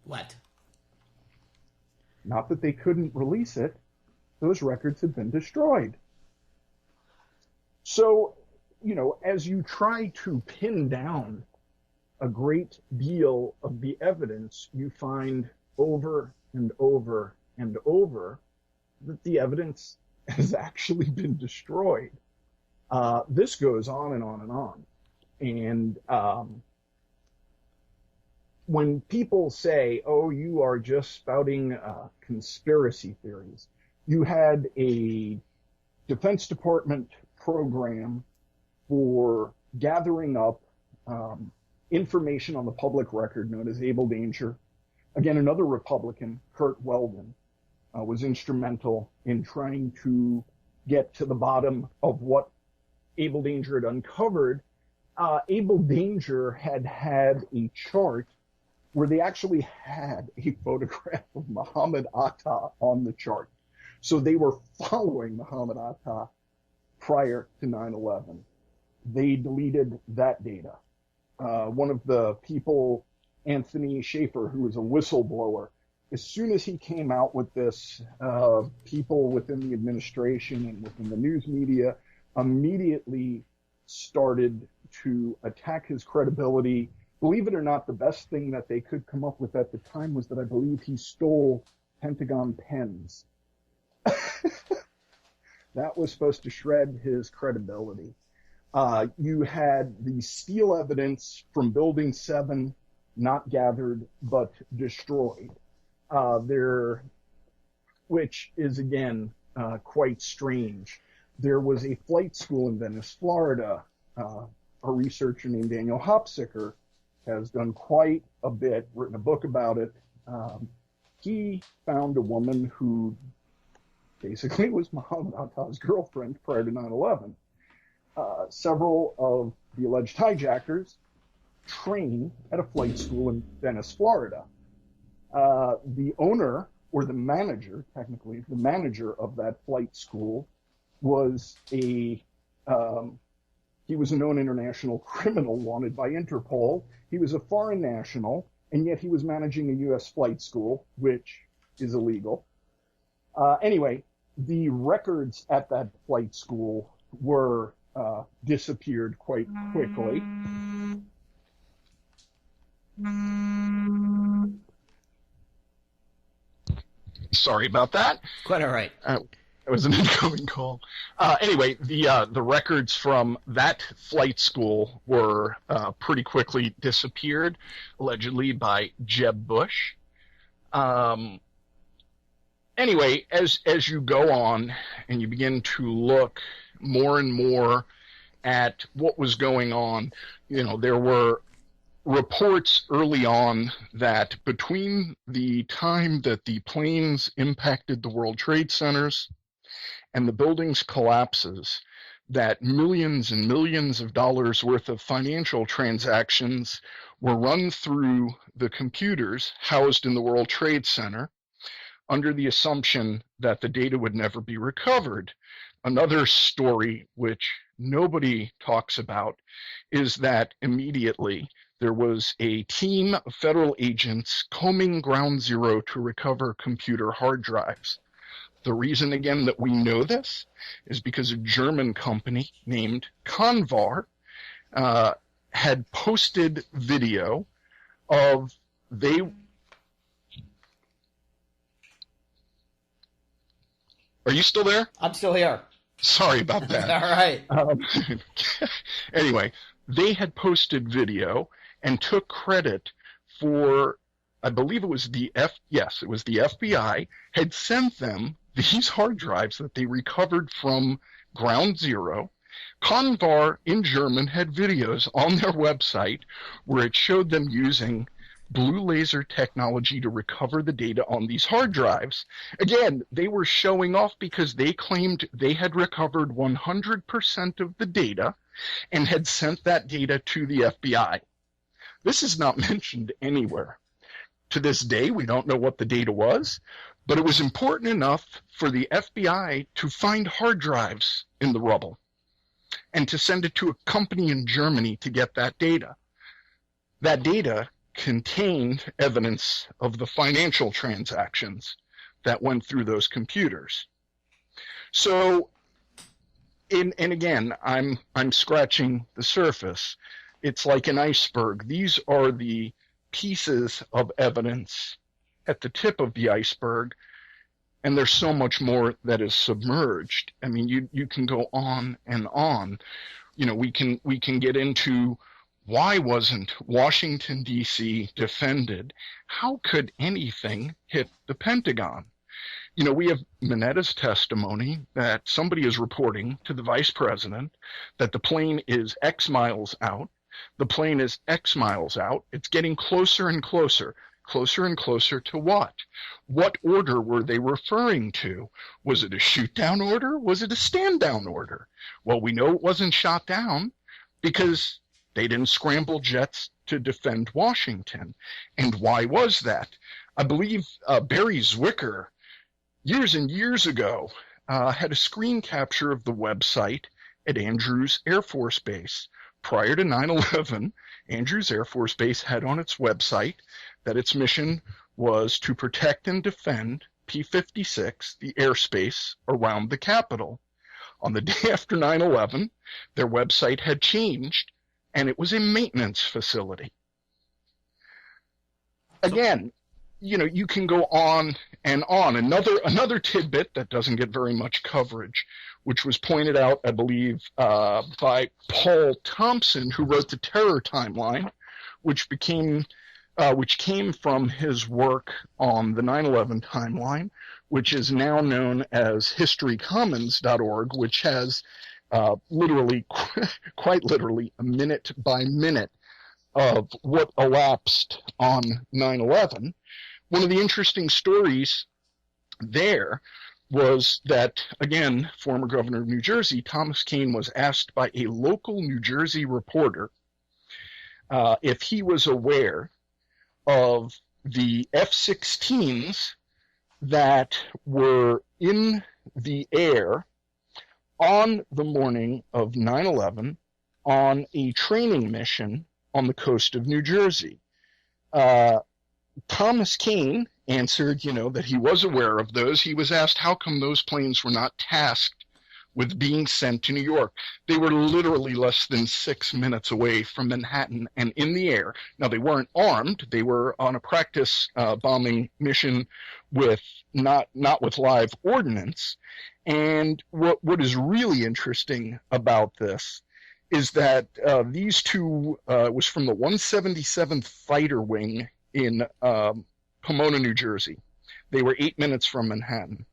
What? Not that they couldn't release it. Those records had been destroyed. So, you know, as you try to pin down a great deal of the evidence, you find over and over and over that the evidence has actually been destroyed. This goes on and on and on. And when people say, oh, you are just spouting conspiracy theories, you had a Defense Department program for gathering up information on the public record known as Able Danger. Again, another Republican, Kurt Weldon, was instrumental in trying to get to the bottom of what Able Danger had uncovered. Able Danger had a chart where they actually had a photograph of Muhammad Atta on the chart. So they were following Muhammad Atta prior to 9/11. They deleted that data. One of the people, Anthony Schaefer, who was a whistleblower, as soon as he came out with this, people within the administration and within the news media immediately started to attack his credibility. Believe it or not, the best thing that they could come up with at the time was that I believe he stole Pentagon pens. That was supposed to shred his credibility. You had the steel evidence from Building 7 not gathered but destroyed. Which is, again, quite strange. There was a flight school in Venice, Florida. A researcher named Daniel Hopsicker has done quite a bit, written a book about it. He found a woman who basically was Mohammed Atta's girlfriend prior to 9/11. Several of the alleged hijackers train at a flight school in Venice, Florida. The owner, or the manager, technically, the manager of that flight school was he was a known international criminal wanted by Interpol. He was a foreign national, and yet he was managing a U.S. flight school, which is illegal. Anyway, the records at that flight school were disappeared quite quickly. Sorry about that. Quite all right. It was an incoming call. Anyway, the records from that flight school were pretty quickly disappeared, allegedly by Jeb Bush. Anyway, as you go on and you begin to look more and more at what was going on, there were reports early on that between the time that the planes impacted the World Trade Centers and the buildings collapses, that millions and millions of dollars worth of financial transactions were run through the computers housed in the World Trade Center under the assumption that the data would never be recovered. Another story which nobody talks about is that immediately there was a team of federal agents combing Ground Zero to recover computer hard drives. The reason, again, that we know this is because a German company named Convar had posted video of Are you still there? I'm still here. Sorry about that. All right. Anyway, they had posted video and took credit for, I believe it was the FBI had sent them these hard drives that they recovered from Ground Zero. Convar in German had videos on their website where it showed them using blue laser technology to recover the data on these hard drives. Again, they were showing off because they claimed they had recovered 100% of the data and had sent that data to the FBI. This is not mentioned anywhere. To this day, we don't know what the data was, but it was important enough for the FBI to find hard drives in the rubble and to send it to a company in Germany to get that data. That data contained evidence of the financial transactions that went through those computers. So, and again, I'm scratching the surface. It's like an iceberg. These are the pieces of evidence at the tip of the iceberg, and there's so much more that is submerged. I mean, you can go on and on. We can get into why wasn't Washington, D.C. defended? How could anything hit the Pentagon? We have Minetta's testimony that somebody is reporting to the vice president that the plane is X miles out. The plane is X miles out. It's getting closer and closer. Closer and closer to what? What order were they referring to? Was it a shoot down order? Was it a stand down order? Well, we know it wasn't shot down because they didn't scramble jets to defend Washington. And why was that? I believe Barry Zwicker, years and years ago, had a screen capture of the website at Andrews Air Force Base. Prior to 9/11, Andrews Air Force Base had on its website that its mission was to protect and defend P-56, the airspace around the Capitol. On the day after 9/11, their website had changed, and it was a maintenance facility. Again, you can go on and on. Another tidbit that doesn't get very much coverage, which was pointed out, I believe, by Paul Thompson, who wrote the Terror Timeline, which came from his work on the 9/11 timeline, which is now known as historycommons.org, which has quite literally, a minute by minute of what elapsed on 9/11. One of the interesting stories there was that, again, former governor of New Jersey, Thomas Kean, was asked by a local New Jersey reporter if he was aware of the F-16s that were in the air on the morning of 9/11 on a training mission on the coast of New Jersey. Thomas Kean answered, that he was aware of those. He was asked how come those planes were not tasked with being sent to New York. They were literally less than 6 minutes away from Manhattan and in the air. Now, they weren't armed. They were on a practice bombing mission with not with live ordnance. And what is really interesting about this is that these two was from the 177th Fighter Wing in Pomona, New Jersey. They were 8 minutes from Manhattan.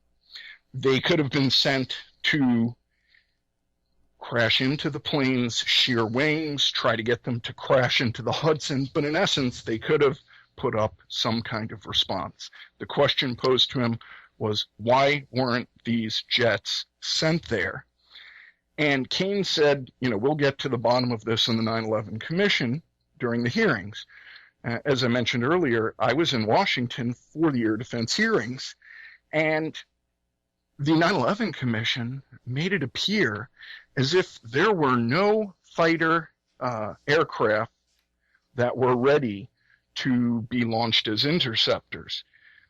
They could have been sent to crash into the plane's sheer wings, try to get them to crash into the Hudson, but in essence, they could have put up some kind of response. The question posed to him was, why weren't these jets sent there? And Kean said, we'll get to the bottom of this in the 9/11 Commission during the hearings. As I mentioned earlier, I was in Washington for the air defense hearings, and the 9/11 Commission made it appear as if there were no fighter aircraft that were ready to be launched as interceptors.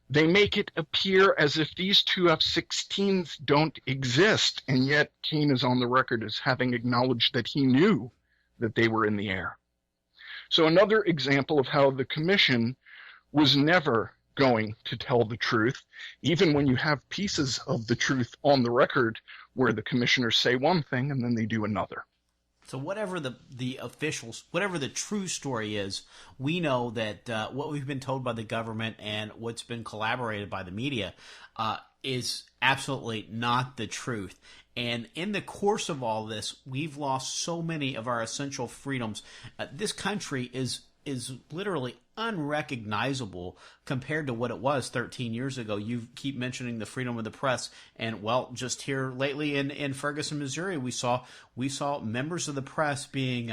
They make it appear as if these two F-16s don't exist, and yet Kean is on the record as having acknowledged that he knew that they were in the air. So another example of how the Commission was never going to tell the truth, even when you have pieces of the truth on the record where the commissioners say one thing and then they do another. So whatever the officials, whatever the true story is, we know that what we've been told by the government and what's been collaborated by the media is absolutely not the truth. And in the course of all this, we've lost so many of our essential freedoms. This country is literally unrecognizable compared to what it was 13 years ago. You keep mentioning the freedom of the press, and well, just here lately in Ferguson, Missouri, we saw members of the press being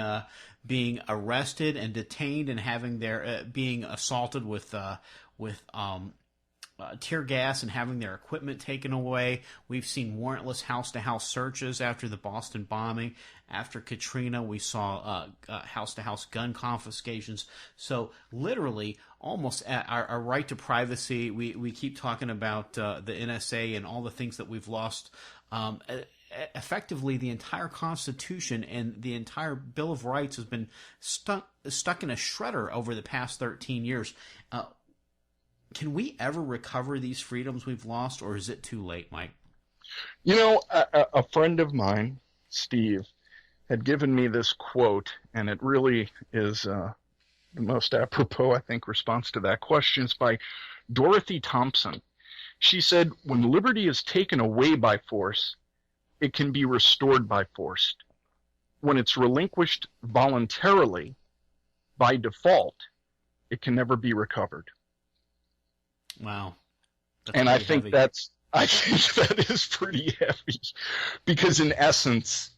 arrested and detained and having their being assaulted with tear gas and having their equipment taken away. We've seen warrantless house-to-house searches after the Boston bombing. After Katrina, we saw house-to-house gun confiscations. So literally, almost our right to privacy, we keep talking about the NSA and all the things that we've lost. Effectively, the entire Constitution and the entire Bill of Rights has been stuck in a shredder over the past 13 years. Can we ever recover these freedoms we've lost, or is it too late, Mike? A friend of mine, Steve, had given me this quote, and it really is the most apropos, I think, response to that question. It's by Dorothy Thompson. She said, when liberty is taken away by force, it can be restored by force. When it's relinquished voluntarily, by default, it can never be recovered. Wow. And I think that is pretty heavy, because in essence,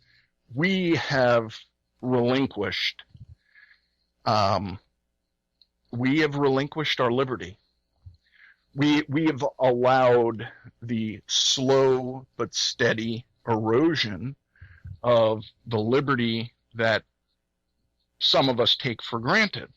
we have relinquished our liberty. We have allowed the slow but steady erosion of the liberty that some of us take for granted.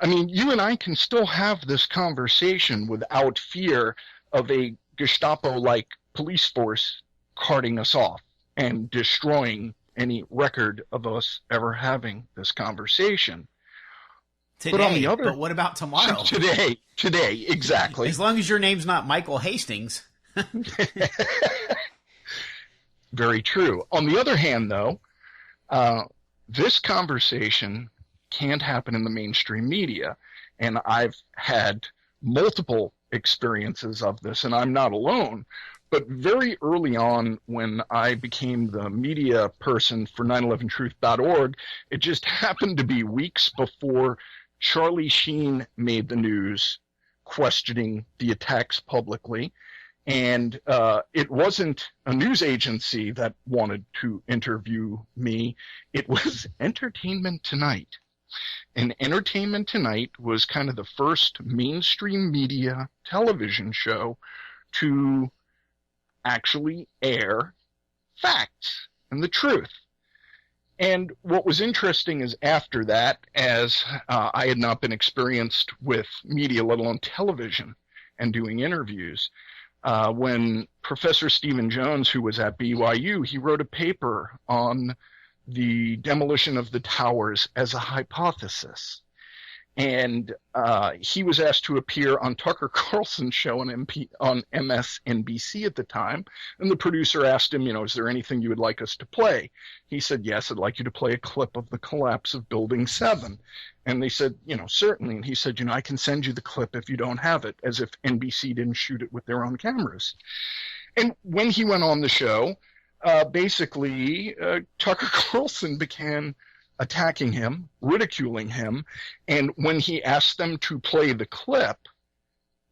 I mean, you and I can still have this conversation without fear of a Gestapo-like police force carting us off and destroying any record of us ever having this conversation. Today, but what about tomorrow? Today, exactly. As long as your name's not Michael Hastings. Very true. On the other hand, though, this conversation can't happen in the mainstream media, and I've had multiple experiences of this, and I'm not alone. But very early on, when I became the media person for 911truth.org, it just happened to be weeks before Charlie Sheen made the news questioning the attacks publicly. And it wasn't a news agency that wanted to interview me. It was Entertainment Tonight. And Entertainment Tonight was kind of the first mainstream media television show to actually air facts and the truth. And what was interesting is after that, as I had not been experienced with media, let alone television, and doing interviews, when Professor Stephen Jones, who was at BYU, he wrote a paper on the demolition of the towers as a hypothesis. And he was asked to appear on Tucker Carlson's show on MSNBC at the time. And the producer asked him, is there anything you would like us to play? He said, yes, I'd like you to play a clip of the collapse of Building 7. And they said, certainly. And he said, I can send you the clip if you don't have it, as if NBC didn't shoot it with their own cameras. And when he went on the show, basically, Tucker Carlson began attacking him, ridiculing him, and when he asked them to play the clip,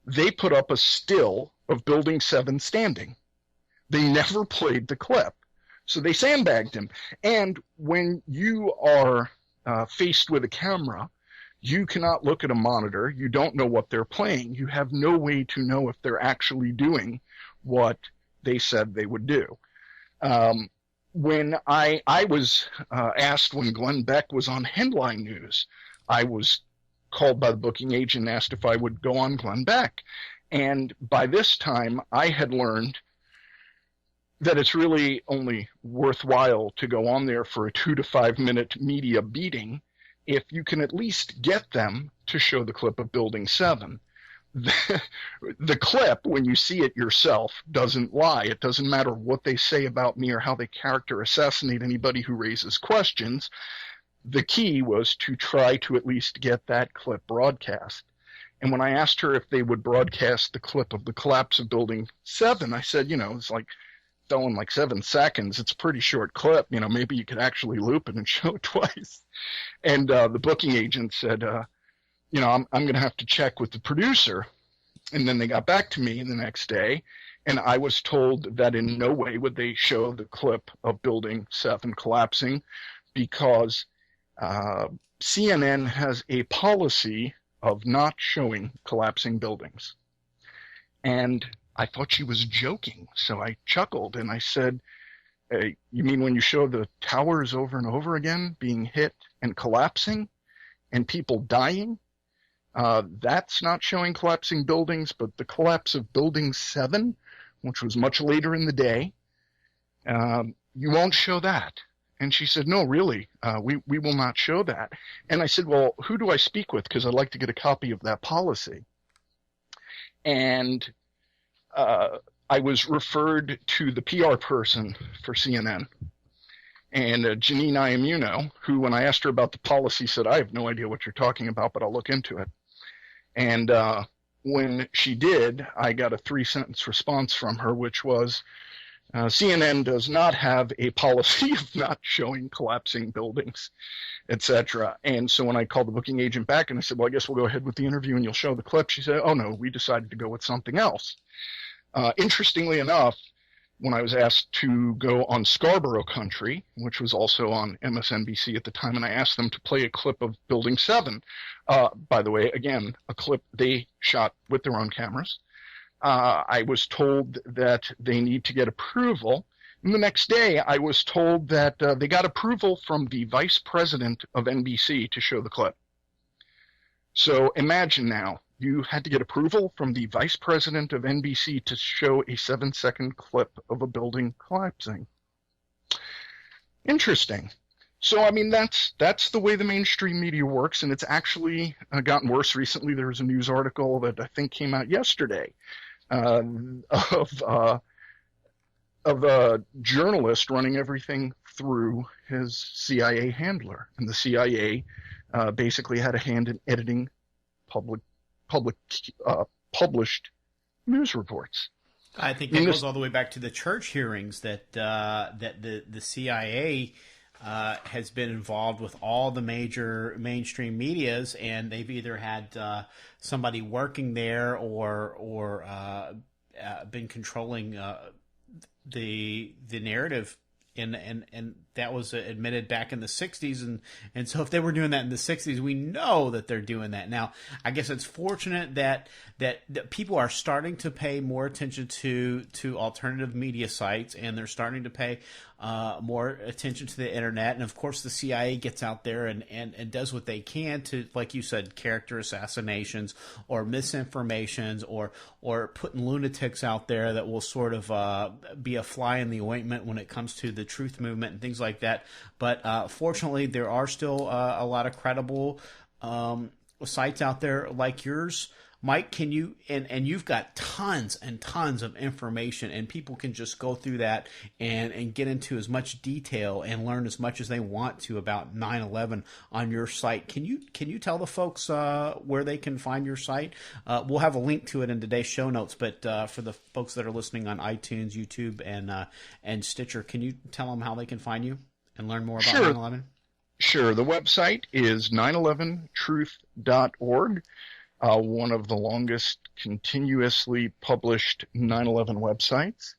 they put up a still of Building 7 standing. They never played the clip. So they sandbagged him. And when you are faced with a camera, you cannot look at a monitor. You don't know what they're playing. You have no way to know if they're actually doing what they said they would do. When I was asked when Glenn Beck was on Headline News, I was called by the booking agent and asked if I would go on Glenn Beck. And by this time, I had learned that it's really only worthwhile to go on there for a 2 to 5 minute media beating if you can at least get them to show the clip of Building 7. The clip, when you see it yourself, doesn't lie. It doesn't matter what they say about me or how they character assassinate anybody who raises questions. The key was to try to at least get that clip broadcast. And when I asked her if they would broadcast the clip of the collapse of Building 7, I said, it's like fell in like 7 seconds. It's a pretty short clip. Maybe you could actually loop it and show it twice. And the booking agent said, I'm going to have to check with the producer. And then they got back to me the next day, and I was told that in no way would they show the clip of Building 7 collapsing because CNN has a policy of not showing collapsing buildings. And I thought she was joking, so I chuckled, and I said, hey, you mean when you show the towers over and over again being hit and collapsing and people dying? That's not showing collapsing buildings, but the collapse of Building 7, which was much later in the day, you won't show that. And she said, no, really, we will not show that. And I said, well, who do I speak with? Because I'd like to get a copy of that policy. And I was referred to the PR person for CNN. And Janine Iamuno, who, when I asked her about the policy, said, I have no idea what you're talking about, but I'll look into it. And when she did, I got a 3-sentence response from her, which was, CNN does not have a policy of not showing collapsing buildings, etc. And so when I called the booking agent back and I said, well, I guess we'll go ahead with the interview and you'll show the clip, she said, oh, no, we decided to go with something else. Interestingly enough, when I was asked to go on Scarborough Country, which was also on MSNBC at the time, and I asked them to play a clip of Building 7. By the way, again, a clip they shot with their own cameras. I was told that they need to get approval. And the next day, I was told that they got approval from the vice president of NBC to show the clip. So imagine now, you had to get approval from the vice president of NBC to show a 7-second clip of a building collapsing. Interesting. So, I mean, that's the way the mainstream media works, and it's actually gotten worse recently. There was a news article that I think came out yesterday of a journalist running everything through his CIA handler, and the CIA basically had a hand in editing published news reports. I think that goes all the way back to the church hearings that the CIA has been involved with all the major mainstream medias, and they've either had somebody working there or been controlling the narrative. And that was admitted back in the 60s. And so if they were doing that in the 60s, we know that they're doing that now. I guess it's fortunate that people are starting to pay more attention to alternative media sites, and they're starting to pay more attention to the internet. And of course, the CIA gets out there and does what they can to, like you said, character assassinations or misinformations or putting lunatics out there that will sort of be a fly in the ointment when it comes to the truth movement and things like that. But fortunately, there are still a lot of credible sites out there like yours. Mike, can you, and you've got tons and tons of information, and people can just go through that and get into as much detail and learn as much as they want to about 9/11 on your site. Can you tell the folks where they can find your site? We'll have a link to it in today's show notes, but for the folks that are listening on iTunes, YouTube, and Stitcher, can you tell them how they can find you and learn more about 9/11? Sure. The website is 911truth.org. One of the longest continuously published 9/11 websites.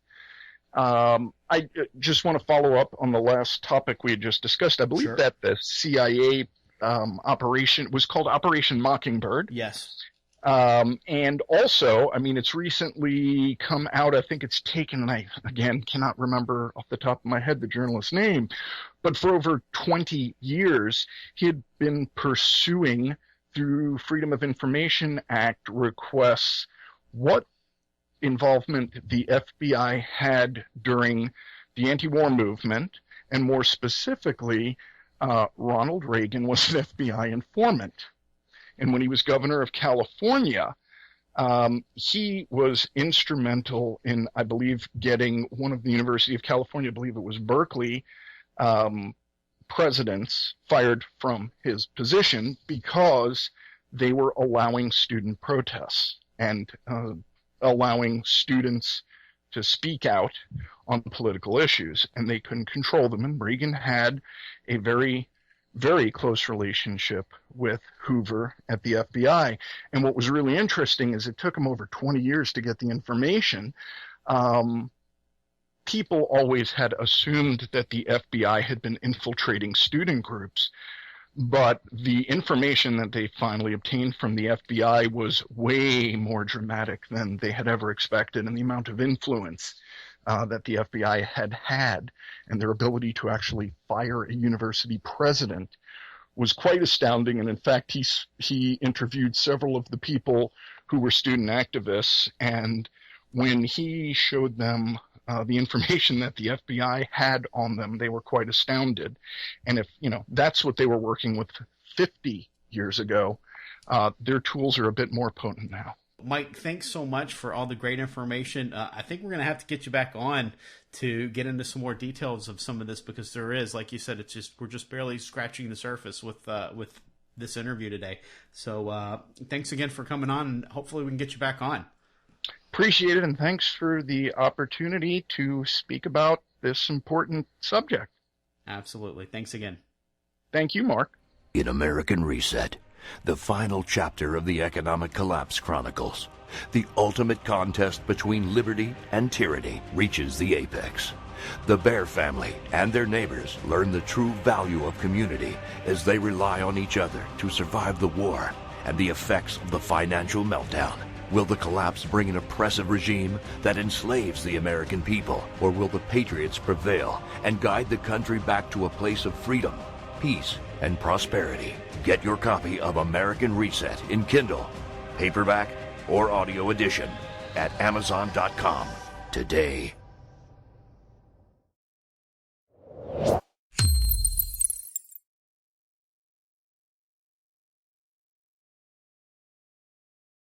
I just want to follow up on the last topic we had just discussed. I believe that the CIA operation was called Operation Mockingbird. Yes. And also, I mean, it's recently come out. I think it's taken, and I, again, cannot remember off the top of my head the journalist's name, but for over 20 years, he had been pursuing through Freedom of Information Act requests what involvement the FBI had during the anti-war movement, and more specifically, Ronald Reagan was an FBI informant. And when he was governor of California, he was instrumental in, I believe, getting one of the University of California, I believe it was Berkeley, presidents fired from his position because they were allowing student protests and allowing students to speak out on political issues, and they couldn't control them. And Reagan had a very, very close relationship with Hoover at the FBI. And what was really interesting is it took him over 20 years to get the information. People always had assumed that the FBI had been infiltrating student groups, but the information that they finally obtained from the FBI was way more dramatic than they had ever expected, and the amount of influence that the FBI had and their ability to actually fire a university president was quite astounding. And in fact, he interviewed several of the people who were student activists, and when he showed them the information that the FBI had on them, they were quite astounded. And if, that's what they were working with 50 years ago, their tools are a bit more potent now. Mike, thanks so much for all the great information. I think we're going to have to get you back on to get into some more details of some of this, because there is, like you said, we're just barely scratching the surface with this interview today. So thanks again for coming on, and hopefully we can get you back on. Appreciate it, and thanks for the opportunity to speak about this important subject. Absolutely. Thanks again. Thank you, Mark. In American Reset, the final chapter of the economic collapse chronicles, the ultimate contest between liberty and tyranny reaches the apex. The Bear family and their neighbors learn the true value of community as they rely on each other to survive the war and the effects of the financial meltdown. Will the collapse bring an oppressive regime that enslaves the American people, or will the patriots prevail and guide the country back to a place of freedom, peace, and prosperity. Get your copy of American Reset in Kindle, paperback, or audio edition at Amazon.com today.